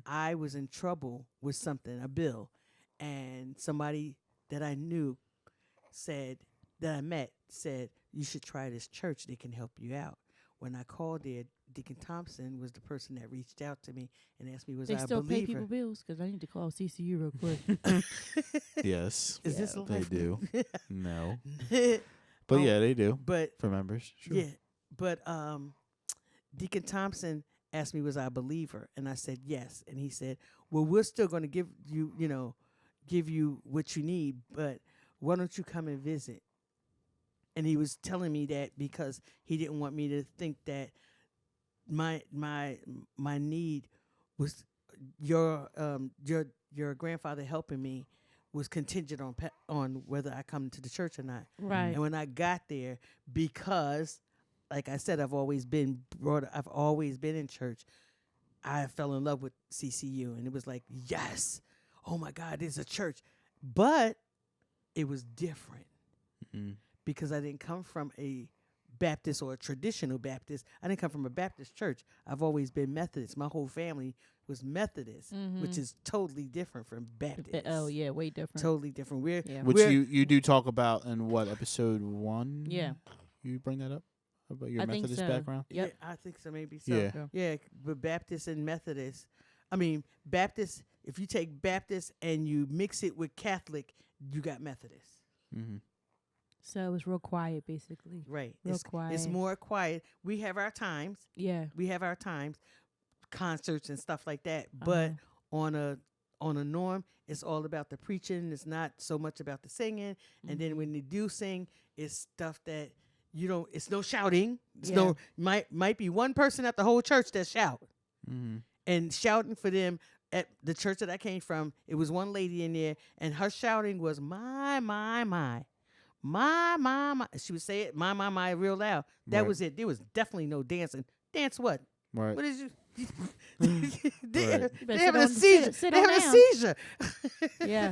I was in trouble with something, a bill, and somebody that I knew said, you should try this church. They can help you out. When I called there, Deacon Thompson was the person that reached out to me and asked me, was I a believer? They still pay people bills? Because I need to call CCU real quick. Yes. Is this they do. No. But yeah, they do. But for members. Sure. Yeah. But Deacon Thompson asked me, was I a believer? And I said, yes. And he said, well, we're still going to give you what you need, but why don't you come and visit? And he was telling me that because he didn't want me to think that my need was your grandfather helping me was contingent on whether I come to the church or not. Right. And when I got there, because like I said, I've always been in church, I fell in love with CCU, and it was like, yes, oh my God, there's a church. But it was different because I didn't come from a Baptist or a traditional Baptist. I didn't come from a Baptist church. I've always been Methodist. My whole family was Methodist, which is totally different from Baptist. Oh yeah, way different. Totally different. Which you do talk about in what, episode 1? Yeah. You bring that up about your I think Methodist so. background? Yeah, I think so. Maybe so. Yeah, but Baptist and Methodist. I mean, Baptist. If you take Baptist and you mix it with Catholic, you got Methodist. So it was real quiet, basically. Right. Real quiet. It's more quiet. We have our times. Yeah. We have our times, concerts and stuff like that. But on a norm, it's all about the preaching. It's not so much about the singing. And then when they do sing, it's stuff that you don't. It's no shouting. It's no might be one person at the whole church that shout. And shouting for them at the church that I came from, it was one lady in there, and her shouting was my. She would say it, my, real loud. That was it. There was definitely no dancing. Dance what? Right. What is you? They're having a seizure. They're having a seizure. Yeah.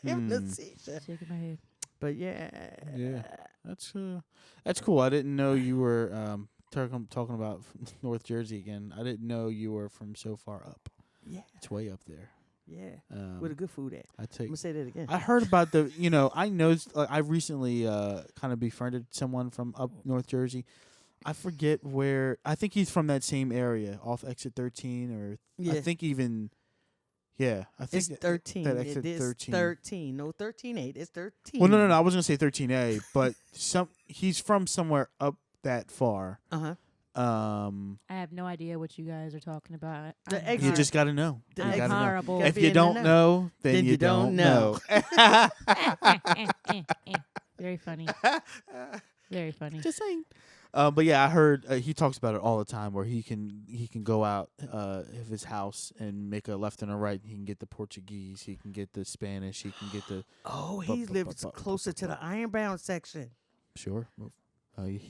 Having a seizure. Shaking my head. But yeah. Yeah. That's cool. I didn't know you were talking about North Jersey again. I didn't know you were from so far up. Yeah. It's way up there. Yeah. Where the good food at? I'm going to say that again. I heard about I know, I recently kind of befriended someone from up North Jersey. I forget where. I think he's from that same area off exit 13 or I think even, I think it's 13. That exit it is 13. 13. No, 13A. It's 13. Well, no. I was going to say 13A, but he's from somewhere up that far. Uh-huh. I have no idea what you guys are talking about. You just got to know. I'm horrible. If you don't know, then you don't know. Very funny. Very funny. Just saying. But yeah, I heard he talks about it all the time, where he can go out of his house and make a left and a right. He can get the Portuguese, he can get the Spanish, he can get the. Oh, he lives closer to the Ironbound section. Sure.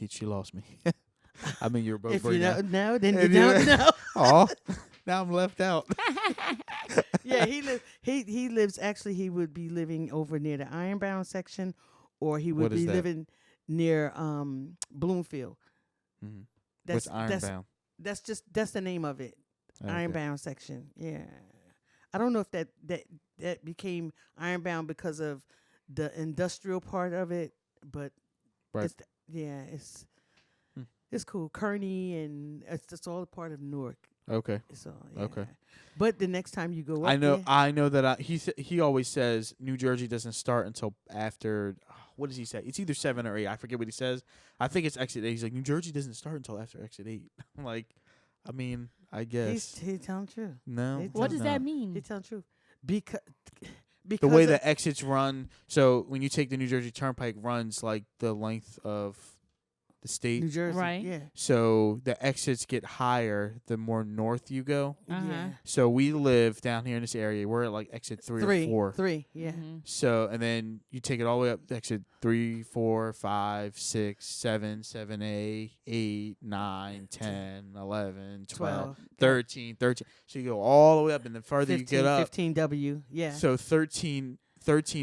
She lost me. I mean, you're both. If you don't know, then you don't know. Oh, now I'm left out. Yeah, he lives. Actually, he would be living over near the Ironbound section, or he would be living near Bloomfield. What's Ironbound? That's the name of it. Okay. Ironbound section. Yeah, I don't know if that became Ironbound because of the industrial part of it, but it's cool. Kearney, and it's all a part of Newark. Okay. So okay. But the next time you go up I know that he always says New Jersey doesn't start until after. What does he say? It's either 7 or 8. I forget what he says. I think it's exit 8. He's like, New Jersey doesn't start until after exit 8. I'm like, I mean, I guess he's telling the truth. No. What does that mean? He's telling the truth because the way the exits run. So when you take the New Jersey Turnpike, runs like the length of the state. New Jersey, Right. Yeah. So the exits get higher the more north you go. Yeah. So we live down here in this area. We're at like exit 3 or 4. 3. Yeah. So, and then you take it all the way up to exit 3, 4, 5, 6, 7, 7A, 8, 9, 10, 11, 12, 13. So you go all the way up, and the further 15, you get up. 15W. Yeah. So 13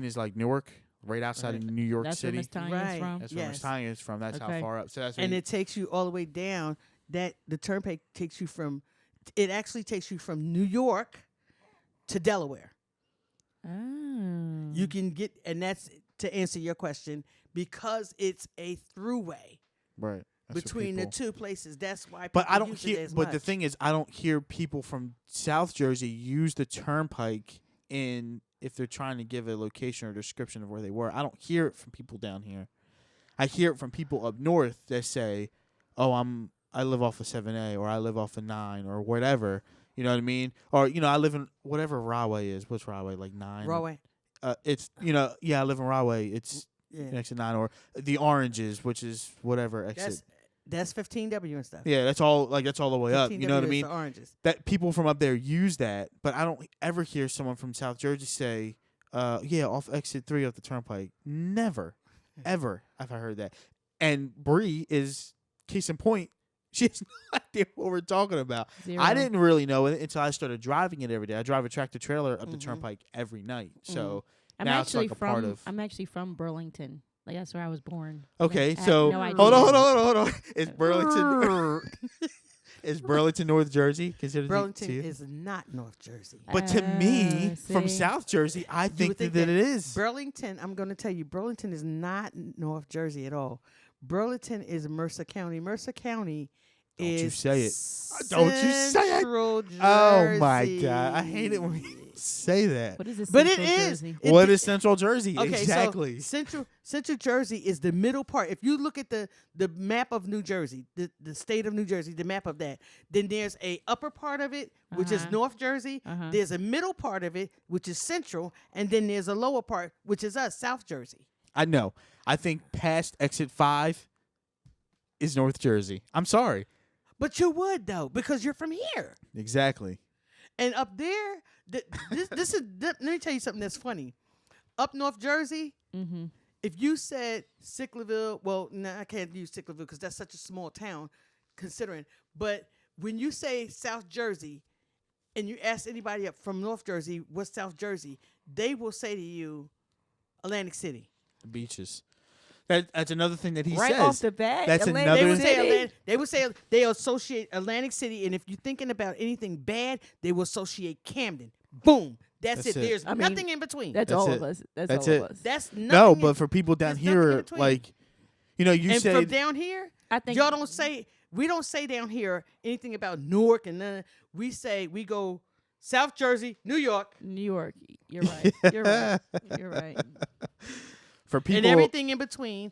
is like Newark, right outside of New York That's City. where Miss Tanya is from. That's where Miss Tanya is from. That's how far up. So that's and it takes you all the way down. That the turnpike takes you from. It actually takes you from New York to Delaware. Oh. You can get, and that's to answer your question, because it's a throughway right that's between the two places. That's why. But I people don't use it hear. as But the much. thing is, I don't hear people from South Jersey use the turnpike in if they're trying to give a location or description of where they were. I don't hear it from people down here. I hear it from people up north that say, "Oh, I live off of 7A or I live off of 9 or whatever." You know what I mean? Or I live in whatever Rahway is. What's Rahway, like 9? Rahway. It's I live in Rahway. It's exit 9 or the Oranges, which is whatever exit. That's 15W and stuff. Yeah, that's all the way up. You know what I 15W is mean? the Oranges. That people from up there use that, but I don't ever hear someone from South Jersey say, off exit 3 of the turnpike. Never, ever have I heard that. And Bree is case in point. She has no idea what we're talking about. Zero. I didn't really know it until I started driving it every day. I drive a tractor trailer up the turnpike every night. So now it's like a part of. I'm actually from Burlington. Like that's where I was born. Okay, I had so no idea. hold on. Is Burlington is Burlington North Jersey considered? Burlington is not North Jersey. But to me, from see? South Jersey, I think that it is. Burlington, I'm going to tell you, Burlington is not North Jersey at all. Burlington is Mercer County. Mercer County Don't is you say it. Don't you say it. Central Jersey. Oh my God, I hate it when you say that. What is this? But it Central is. Jersey? What is Central Jersey? Okay, Exactly. So Central Jersey is the middle part. If you look at the map of New Jersey, the state of New Jersey, the map of that, then there's a upper part of it, which is North Jersey. There's a middle part of it, which is Central, and then there's a lower part, which is us, South Jersey. I know. I think past exit 5 is North Jersey. I'm sorry. But you would, though, because you're from here. Exactly. And up there, let me tell you something that's funny. Up North Jersey, if you said Sicklerville, well, no, I can't use Sicklerville because that's such a small town, considering. But when you say South Jersey, and you ask anybody up from North Jersey, what's South Jersey, they will say to you, Atlantic City. The beaches. That's another thing that he right says. off the bat. That's Atlantic another- They would say City. they would say they associate Atlantic City, and if you're thinking about anything bad, they will associate Camden. Boom. That's it. There's nothing in between. That's That's all it. of us. That's all it. of us. That's nothing. No, but for people down there's nothing in here, between. like, you and say from down here, I think y'all don't say. We don't say down here anything about Newark, and then we go South Jersey, New York, New York. You're right. You're right. You're right. for people, and everything in between.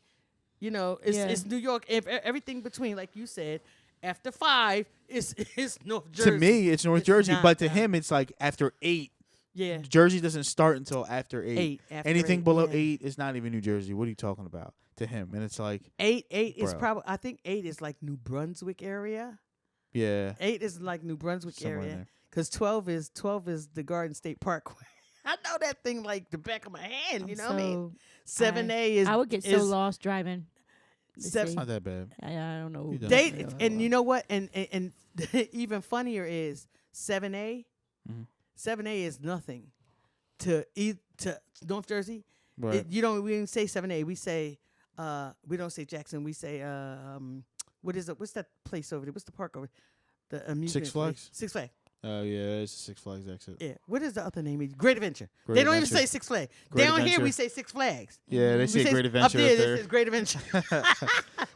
It's Yeah. New York. Everything between, like you said, after 5 is North Jersey. to me, it's North It's Jersey, not, but to no. him, it's like after 8. Yeah. Jersey doesn't start until after 8. After Anything 8, below yeah. 8 is not even New Jersey. What are you talking about to him? And it's like, 8 is Bro. probably. I think 8 is like New Brunswick area. yeah. 8 is like New Brunswick Somewhere in area. there. Because 12 is the Garden State Parkway. I know that thing like the back of my hand. You know what I mean? 7A is. I would get so lost driving. the Seven- It's city. not that bad. I don't know. You don't. They and you know what? And even funnier is 7A. Mhm. 7A is nothing to North Jersey. Right. We don't say 7A. We say we don't say Jackson. We say what is it? What's that place over there? What's the park over there? The amusement Six Flags? place. Six Flags. Oh, yeah, it's a Six Flags exit. Yeah. What is the other name? Great Adventure. Great They don't Adventure. even say Six Flags. Great Down here Adventure. we say Six Flags. Yeah, they We say say Great Adventure up there. up This there. is Great Adventure.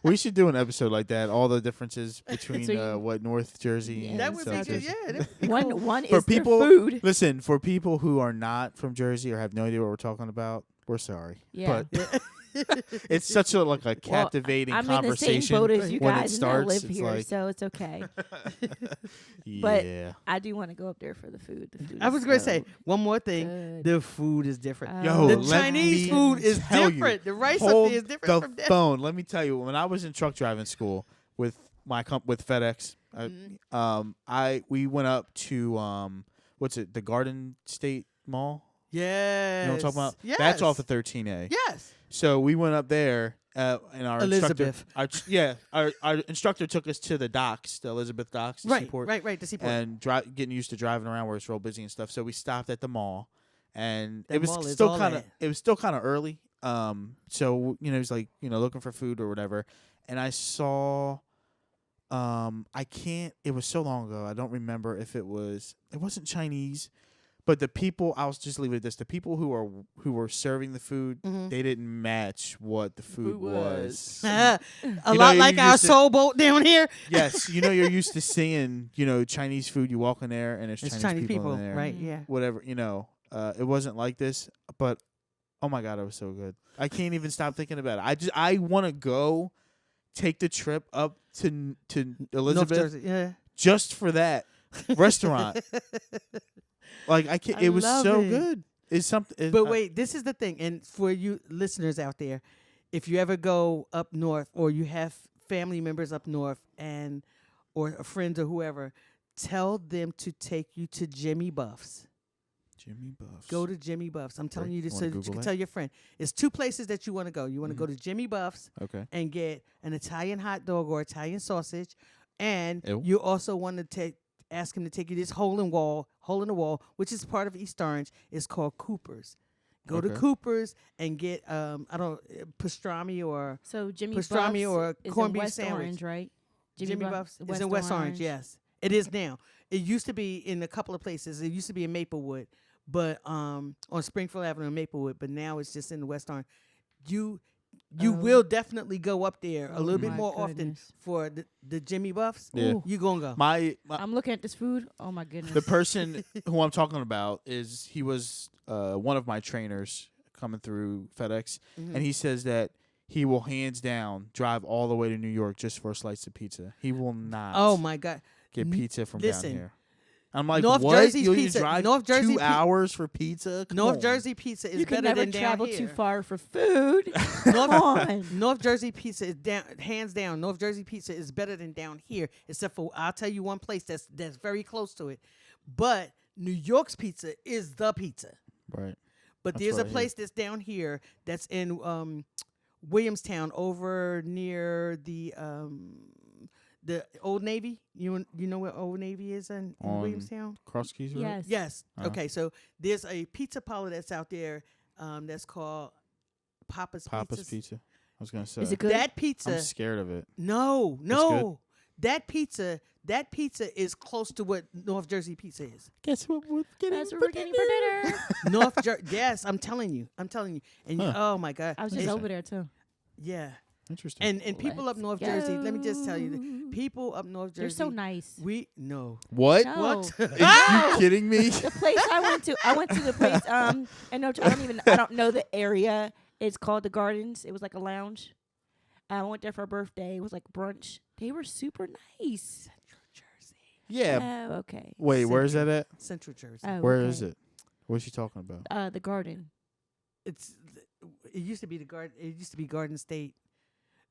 We should do an episode like that. All the differences between So you- what North Jersey Yeah, and That would be South good. Jersey. Yeah. that'd be One cool. one For is their people, food. listen. For people who are not from Jersey or have no idea what we're talking about, we're sorry. Yeah. But It's such a like a captivating I'm in the conversation same boat as you when it guys, and I starts. live It's here, like, so it's okay. yeah. But I do want to go up there for the food. The food I was is going to so say one more thing. good. The food is different. Yo, The let Chinese me food is tell you, different. The rice up Hold there is different the from that. phone. Let me tell you, when I was in truck driving school with with FedEx, we went up to what's it? The Garden State Mall. Yes. You know what I'm talking about? Yes. That's off of 13A. Yes. So we went up there, and our Elizabeth. our instructor took us to the docks, the Elizabeth docks, the Right, seaport, right, the seaport. and getting used to driving around where it's real busy and stuff. So we stopped at the mall, and That it was mall is still all kind of that. it was still kind of early. So it was like looking for food or whatever, and I saw. It was so long ago. I don't remember if it wasn't Chinese, but the people, I'll just leave it at this. The people who were serving the food, they didn't match what the food was. A lot like our soul boat down here. Yes. You're used to seeing, Chinese food. You walk in there and there's Chinese people in there. Right, yeah. Whatever, it wasn't like this, but oh my God, it was so good. I can't even stop thinking about it. I want to go take the trip up to Elizabeth, North Jersey, yeah. just for that restaurant. Like I can't. It was so good. It's something. But wait, this is the thing, and for you listeners out there, if you ever go up north or you have family members up north or friends or whoever, tell them to take you to Jimmy Buff's. Jimmy Buff's. Go to Jimmy Buff's. I'm telling you this You so wanna that you Google can that? tell your friend. It's two places that you want to go. You want to go to Jimmy Buff's and get an Italian hot dog or Italian sausage, and Ew. you also want to ask him to take you this hole in the wall, which is part of East Orange. It's called Cooper's. Go to Cooper's and get pastrami or So Jimmy pastrami Buff's or is corned in beef West sandwich. Orange, right? Jimmy Buff's is in West Orange. Yes, it is now. It used to be in a couple of places. It used to be in Maplewood, but on Springfield Avenue in Maplewood. But now it's just in the West Orange. You will definitely go up there a little bit more often for the Jimmy Buff's. Yeah. You gonna go? I'm looking at this food. Oh my goodness. The person who I'm talking about he was one of my trainers coming through FedEx, and he says that he will hands down drive all the way to New York just for a slice of pizza. He will not. Oh my God. Get pizza from Listen, down here. I'm like, North what? Jersey's You'll pizza. drive North Jersey 2 hours for pizza? Come North on. Jersey pizza is you can better never than down travel here. too far for food. Come on. North Jersey pizza is hands down. North Jersey pizza is better than down here, except for I'll tell you one place that's very close to it. But New York's pizza is the pizza. Right. But That's there's what a I place that's down here that's in Williamstown, over near the Old Navy. You know where Old Navy is in Williamstown? Cross Keys Road? Yes. Yes. Okay, so there's a pizza parlor that's out there that's called Papa's Pizza. I was going to say. Is it good? That pizza. I'm scared of it. No. good? That pizza is close to what North Jersey pizza is. Guess what we're getting That's what we're getting for dinner. Yes, I'm telling you. And oh my God. I was just over there too. Yeah. Interesting. And people up North Jersey, let me just tell you, people up North Jersey. They're so nice. No. What? No. What? Are you kidding me? The place I went to the place I don't know the area. It's called the Gardens. It was like a lounge. I went there for a birthday. It was like brunch. They were super nice. Central Jersey. Yeah. Oh, okay. Wait, where is that at? Central Jersey. Oh, Where okay. is it? What's she talking about? The Garden. It used to be It used to be Garden State.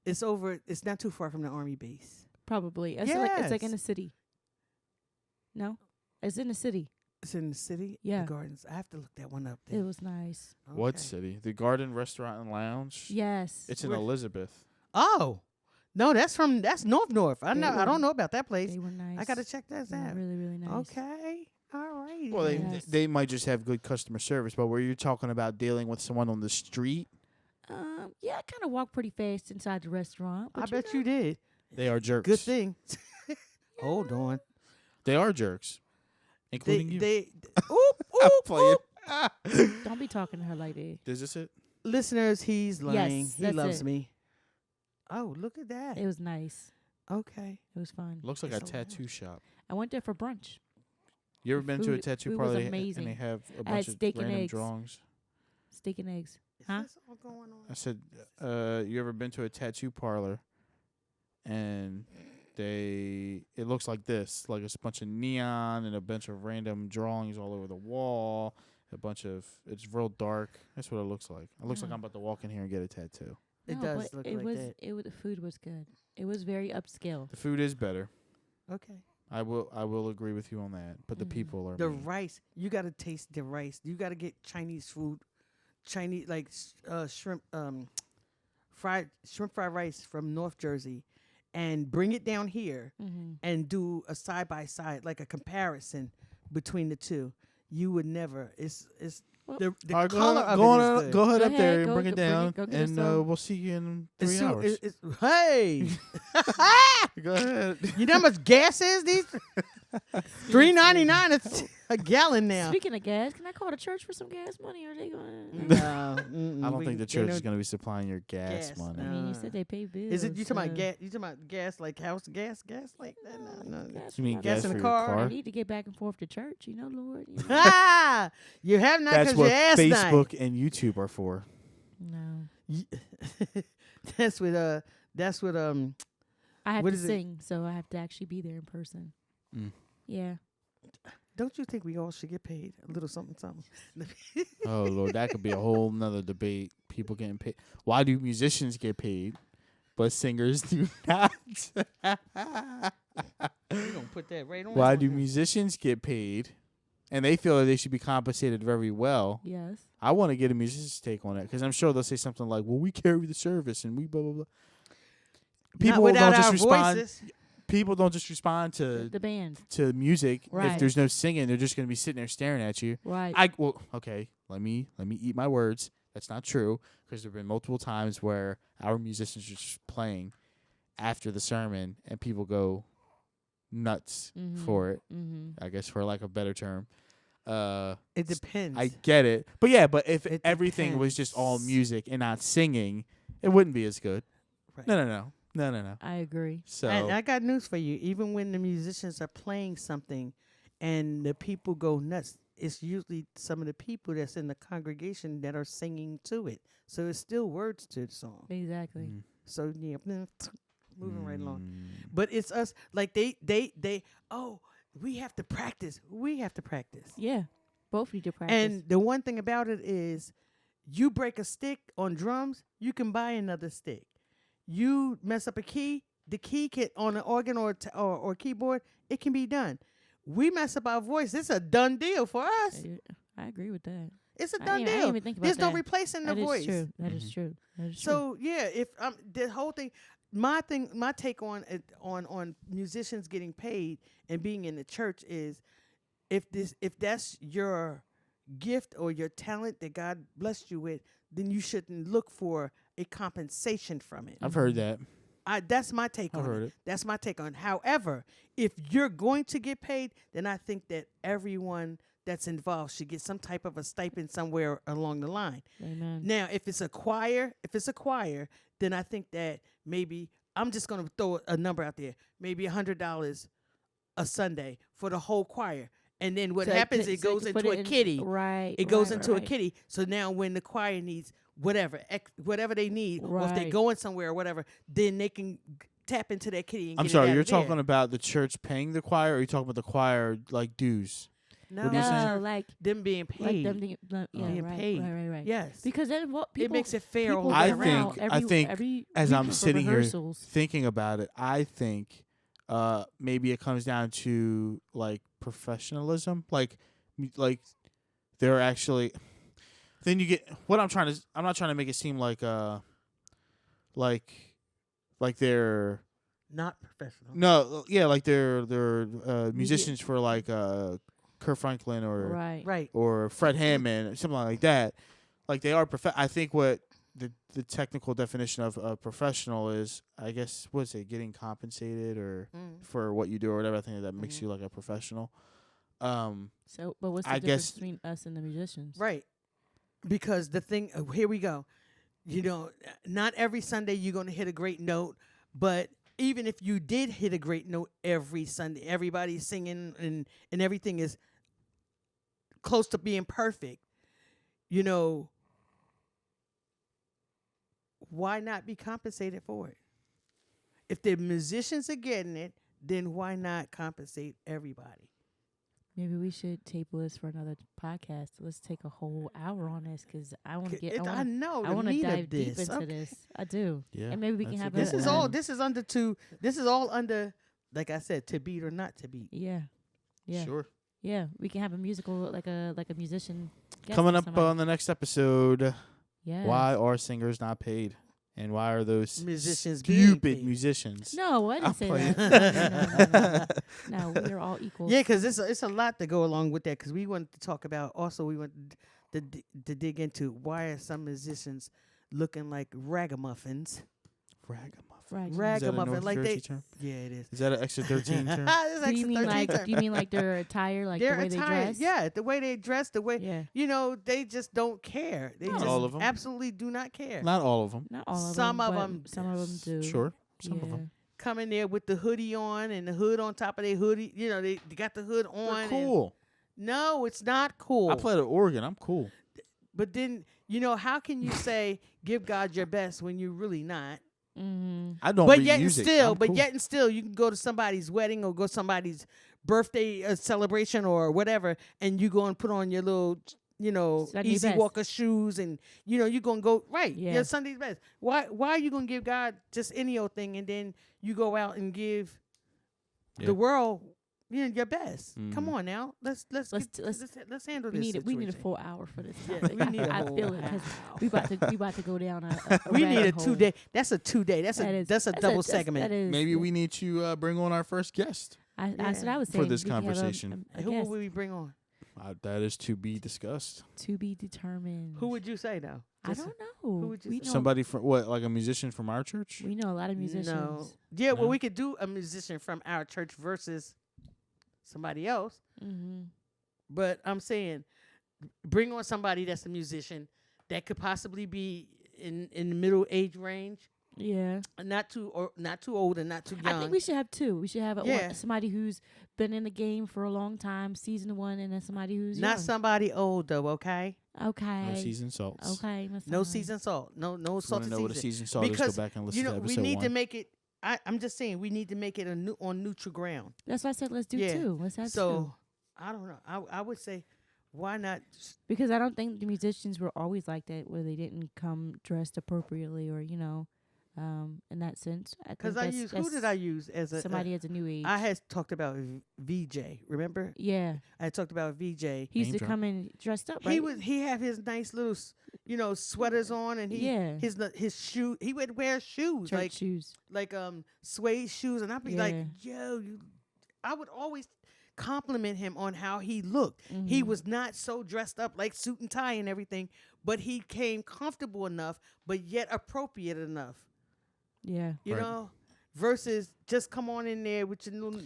It's over. It's not too far from the Army base. Probably. It's like in the city. No? It's in the city. It's in the city. Yeah. The Gardens. I have to look that one up. Then. It was nice. What Okay. city? The Garden Restaurant and Lounge? Yes. It's in Where- Elizabeth. Oh, no, that's North. I don't know about that place. They were nice. I gotta check that They were out. really, really nice. Okay, all right. Well, Yes. they might just have good customer service, but where you're talking about dealing with someone on the street, Yeah, I kind of walked pretty fast inside the restaurant. I But bet you did. they are jerks. Good thing. Hold on. They are jerks, including you. Oop, Playing. Don't be talking to her like that. Is this it? Listeners, he's lying. Yes, he that's loves it. me. Oh, look at that. It was nice. Okay. It was fun. Looks like a It's a tattoo shop. I went there for brunch. You ever been to a Food- tattoo food was parlor amazing. and they have a I had bunch of steak and random eggs. drawings? Steak and eggs. Is Huh? this all going on? I said, you ever been to a tattoo parlor and it looks like this, like it's a bunch of neon and a bunch of random drawings all over the wall, it's real dark. That's what it looks like. It looks like I'm about to walk in here and get a tattoo. It No, does but look it like was, that. The food was good. It was very upscale. The food is better. Okay. I will agree with you on that. But the people are The mean. rice, you got to taste the rice. You got to get Chinese food, like shrimp, fried rice from North Jersey, and bring it down here and do a side by side, like a comparison between the two. You would never. It's the All right, color of it is good. go ahead up Go there ahead, and go bring it get- bring down, it- go get us and some. we'll see you in It's 3 hours. hey, Go ahead. you know how much gas is? These $3.99 a gallon now. Speaking of gas, can I call the church for some gas money? Or are they going? No, I don't think the church is going to be supplying your gas, gas, money. I mean, you said they pay bills. Is it you talking about so- gas? You talking about gas like house gas like that? No. Gas You mean for gas gas in for the your car? I car? need to get back and forth to church, Lord. You know? Ah, you have not That's because what your ass Facebook and YouTube are for. No. night. That's what I have What to is it? sing, so I have to actually be there in person. Mm. Yeah. Don't you think we all should get paid a little something? Oh Lord, that could be a whole nother debate. People getting paid. Why do musicians get paid, but singers do not? We're gonna put that right on. Why do musicians get paid, and they feel that they should be compensated very well? Yes. I want to get a musician's take on it because I'm sure they'll say something like, "Well, we carry the service and we blah blah blah." People without don't just our respond. voices. People don't just respond to The band. music if Right. there's no singing. They're just going to be sitting there staring at you. Right. Okay. Let me eat my words. That's not true because there've been multiple times where our musicians are just playing after the sermon and people go nuts for it. I guess for lack of a better term. It depends. I get it, but yeah, but if It everything was just all depends. music and not singing, it wouldn't be as good. Right. No. I agree. So And I got news for you. Even when the musicians are playing something and the people go nuts, it's usually some of the people that's in the congregation that are singing to it. So it's still words to the song. Exactly. Mm. So yeah, moving right along. But it's us like they we have to practice. We have to practice. Yeah. Both need to practice. And the one thing about it is you break a stick on drums, you can buy another stick. You mess up a key, the key can on an organ or keyboard, it can be done. We mess up our voice, it's a done deal for us. I agree with that. It's a I done didn't deal. even think about There's no that. replacing the That voice. is true. That is true. That is true. So yeah, if the whole thing, my take on it, on musicians getting paid and being in the church is, if that's your gift or your talent that God blessed you with, then you shouldn't look for a compensation from it. I've heard that. That's my take I've on heard it. it. That's my take on it. However, if you're going to get paid, then I think that everyone that's involved should get some type of a stipend somewhere along the line. Amen. Now, if it's a choir, then I think that maybe I'm just going to throw a number out there, maybe $100 a Sunday for the whole choir. And then what happens, it goes into a kitty. Right. It goes into a kitty. So now when the choir needs whatever they need, or if they're Right. going somewhere or whatever, then they can tap into that kitty and I'm get sorry, it out you're of there. talking about the church paying the choir, or are you talking about the choir like dues? No, What are you saying? No, like them being paid. them being, Being right, paid. right. Yes. Because then what people it makes it fair people all the I way go around. around I think every as week I'm for sitting here rehearsals. thinking about it, I think maybe it comes down to like professionalism, like they're actually. Then you get what I'm not trying to make it seem like they're Not professional. no, yeah, like they're musicians for like Kurt Franklin or Right. or Fred Hammond or something like that. Like they are I think what the technical definition of a professional is, I guess, what's it, getting compensated or for what you do or whatever. I think that makes you like a professional. So, but what's the I difference guess- between us and the musicians? Right. Because the thing, here we go. You know, not every Sunday you're going to hit a great note, but even if you did hit a great note every Sunday, everybody's singing and everything is close to being perfect, you know, why not be compensated for it? If the musicians are getting it, then why not compensate everybody? Maybe we should table this for another podcast. Let's take a whole hour on this because I want to get. I know. I the want to meat of dive deep this. into Okay. this. I do. Yeah, And maybe we can that's a have good This one. is all. This is under two. This is all under, like I said, to beat or not to beat. Yeah. Yeah. Sure. Yeah. We can have a musical, like a musician. guest Coming or up somebody. on the next episode, Yeah. why are singers not paid? And why are those Musicians being stupid paid. musicians? No, I I'm didn't say playing. that. No, we're all equal. Yeah, because it's a lot to go along with that. Because we wanted to talk about also we want to dig into why are some musicians looking like ragamuffins? Ragamuffin. Right. Is that a Ragamuffin, North like Jersey they. term? Yeah, it is. Is that an extra 13 term? It's Do you extra mean 13 like? term. Do you mean like their attire, like They're the way they attired, dress? yeah, the way they dress, the way Yeah. they just don't care. They Not just all of 'em. absolutely do not care. Not all of them. Not all of Some them. of but 'em Some of them do. Sure. Some yeah. of them. Come in there with the hoodie on and the hood on top of their hoodie. You know, they got the hood on. They're and- cool. no, it's not cool. I play the organ. I'm cool. But then, how can you say give God your best when you're really not? Mm-hmm. I don't But read yet and music. still, I'm but cool. yet and still, you can go to somebody's wedding or go to somebody's birthday celebration or whatever, and you go and put on your little, Sunday Easy best. Walker shoes, and you're gonna go right. Yeah. Your Sunday's best. Why are you gonna give God just any old thing, and then you go out and give Yeah. the world your best? Come Mhm. on now, let's handle We this. need we need a situation. full hour for this. Yeah, topic. we need a I whole feel it because we about to go down a We need a rabbit hole. 2 day. That's a 2 day. That's That's a double segment. That is, Maybe we need to bring on our first guest. That's what I was For saying. this We can have conversation. a Who guest will we bring on? That is to be discussed. to be determined. Who would you say though? I Just- don't know. who would you we say? know, Somebody from what, like a musician from our church? We know a lot of musicians. No. Yeah, well, No? we could do a musician from our church versus somebody else. Mm-hmm. But I'm saying, bring on somebody that's a musician that could possibly be in the middle age range, Yeah. not too old and not too young. I think we should have two. We should have Yeah. somebody who's been in the game for a long time, seasoned one, and then somebody who's not young. somebody old though. Okay. Okay. No seasoned salts. Okay. Miss No Simon. seasoned salt. No If you want salted to know what a season. seasoned salt is, Because, go back and listen to we episode need 1. to make it. I'm just saying we need to make it on neutral ground. That's why I said let's do Yeah. two. Let's have So two. I don't know. I would say, why not? Because I don't think the musicians were always like that, where they didn't come dressed appropriately, or in that sense. Because who did I use as a somebody as a new age? I had talked about VJ. Remember? Yeah, I had talked about VJ. he used Name to drop. come in dressed up. Right? He had his nice little sweaters on, and Yeah. his shoe. He would wear shoes church shoes. like suede shoes, and I'd be like, yo, I would always compliment him on how he looked. He Mhm. was not so dressed up like suit and tie and everything, but he came comfortable enough, but yet appropriate enough. Yeah. You Right. know, versus just come on in there with your little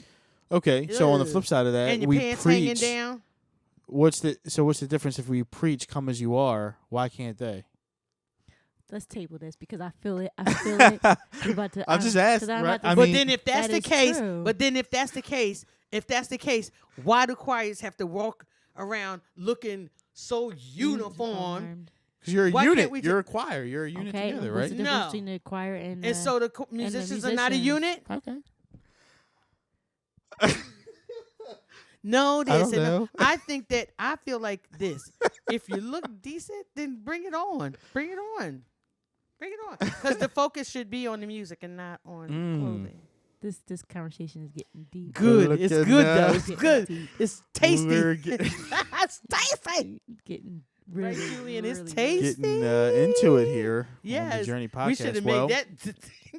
Okay, so on the Ugh. flip side of that, and your we pants hanging preach. down. What's the difference if we preach "Come as you are"? Why can't they? Let's table this because I feel it. I feel it. You're about to. I'll just ask, 'cause I'm right? about to I But mean, then if that's that the is case, true. if that's the case, why do choirs have to walk around looking so uniform? Because you're a Why can't unit. we You're a choir. You're a unit Okay. together, What's right? the difference No. between the choir and And so the musicians are not a musicians. unit? Okay. No, I this don't and know. I think that I feel like this. If you look decent, then bring it on. Bring it on. Bring it on. Because the focus should be on the music and not on clothing. This conversation is getting deep. Good. It's Looking good up. though. It's Getting good. deep. It's tasty. We're getting, It's tasty. Getting Right, really, Julian, it's really tasty. getting into it here on the Yes, Journey podcast. We should have well, made that.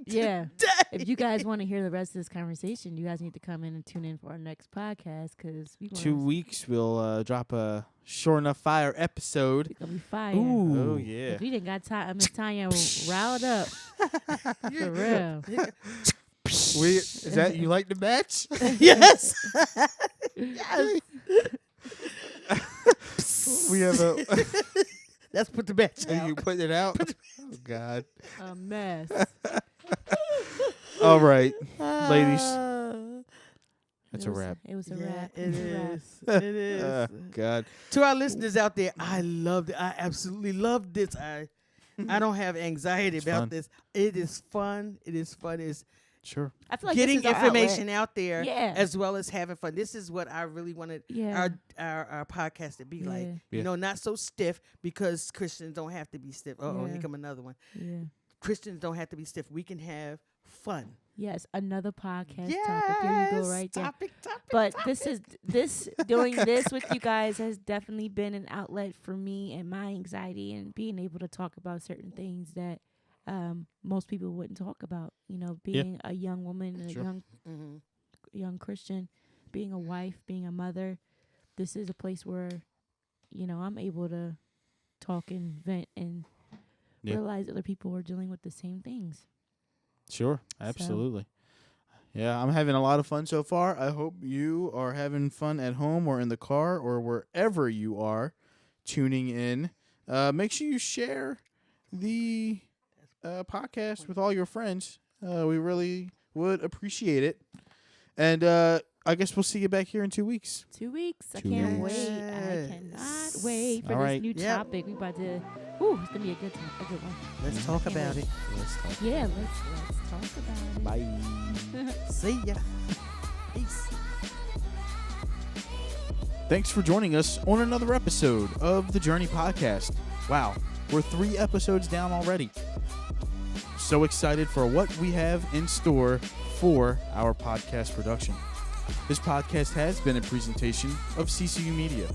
Yeah. today. If you guys want to hear the rest of this conversation, you guys need to come in and tune in for our next podcast because we 2 weeks we'll drop a Sure Enough Fire episode. We're gonna be fire. Oh yeah. If you didn't got time, Miss Tanya riled up for real. Is that you like the match? Yes. Yes. We have a. Let's put the match Are out. you putting it out? Oh God. A mess. All right, ladies. That's It a was- wrap. It was a Yeah, wrap. it was a wrap. is. It is. God. To our listeners out there, I loved it. I absolutely loved this. I don't have anxiety It's about fun. this. It is fun. It is fun. It's Sure. I feel like getting this is our information outlet. out there Yeah. as well as having fun. This is what I really wanted Yeah. our podcast to be like. Yeah. You know, not so stiff, because Christians don't have to be stiff. Oh, Yeah. here come another one. Yeah. Christians don't have to be stiff. We can have fun. Yes, another podcast Yes. topic. There you go, right there. Topic. But this doing this with you guys has definitely been an outlet for me and my anxiety, and being able to talk about certain things that most people wouldn't talk about. You know, being a young woman and Sure. a young Christian, being a wife, being a mother. This is a place where, you know, I'm able to talk and vent and realize other people are dealing with the same things. Sure. Absolutely. Yeah, I'm having a lot of fun so far. I hope you are having fun at home or in the car or wherever you are tuning in. Make sure you share the podcast with all your friends. We really would appreciate it. And I guess we'll see you back here in 2 weeks. 2 weeks. I 2 can't weeks. wait. I cannot wait for All this right. new Yep. topic. We about to. Ooh, it's gonna be a good time. A good one. Let's talk Can't about wait. it. Let's talk. Yeah, let's talk about it. Bye. See ya. Peace. Thanks for joining us on another episode of the Journey Podcast. Wow, we're 3 episodes down already. So excited for what we have in store for our podcast production. This podcast has been a presentation of CCU Media.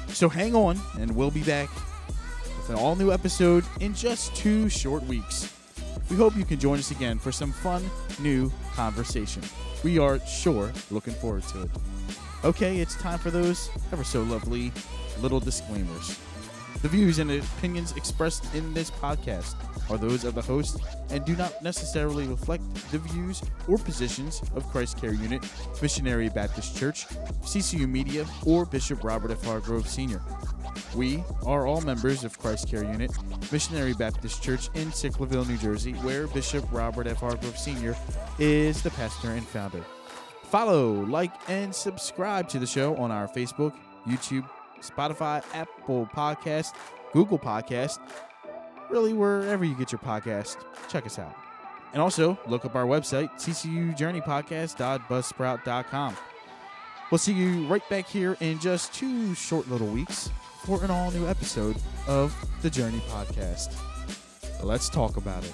So hang on, and we'll be back with an all-new episode in just 2 short weeks. We hope you can join us again for some fun, new conversation. We are sure looking forward to it. Okay, it's time for those ever so lovely little disclaimers. The views and opinions expressed in this podcast are those of the host and do not necessarily reflect the views or positions of Christ Care Unit, Missionary Baptist Church, CCU Media, or Bishop Robert F. Hargrove Sr. We are all members of Christ Care Unit, Missionary Baptist Church in Sicklerville, New Jersey, where Bishop Robert F. Hargrove Sr. is the pastor and founder. Follow, like, and subscribe to the show on our Facebook, YouTube, Spotify, Apple Podcast, Google Podcast, really wherever you get your podcast. Check us out. And also, look up our website, ccujourneypodcast.buzzsprout.com. We'll see you right back here in just 2 short little weeks for an all-new episode of the Journey Podcast. Let's talk about it.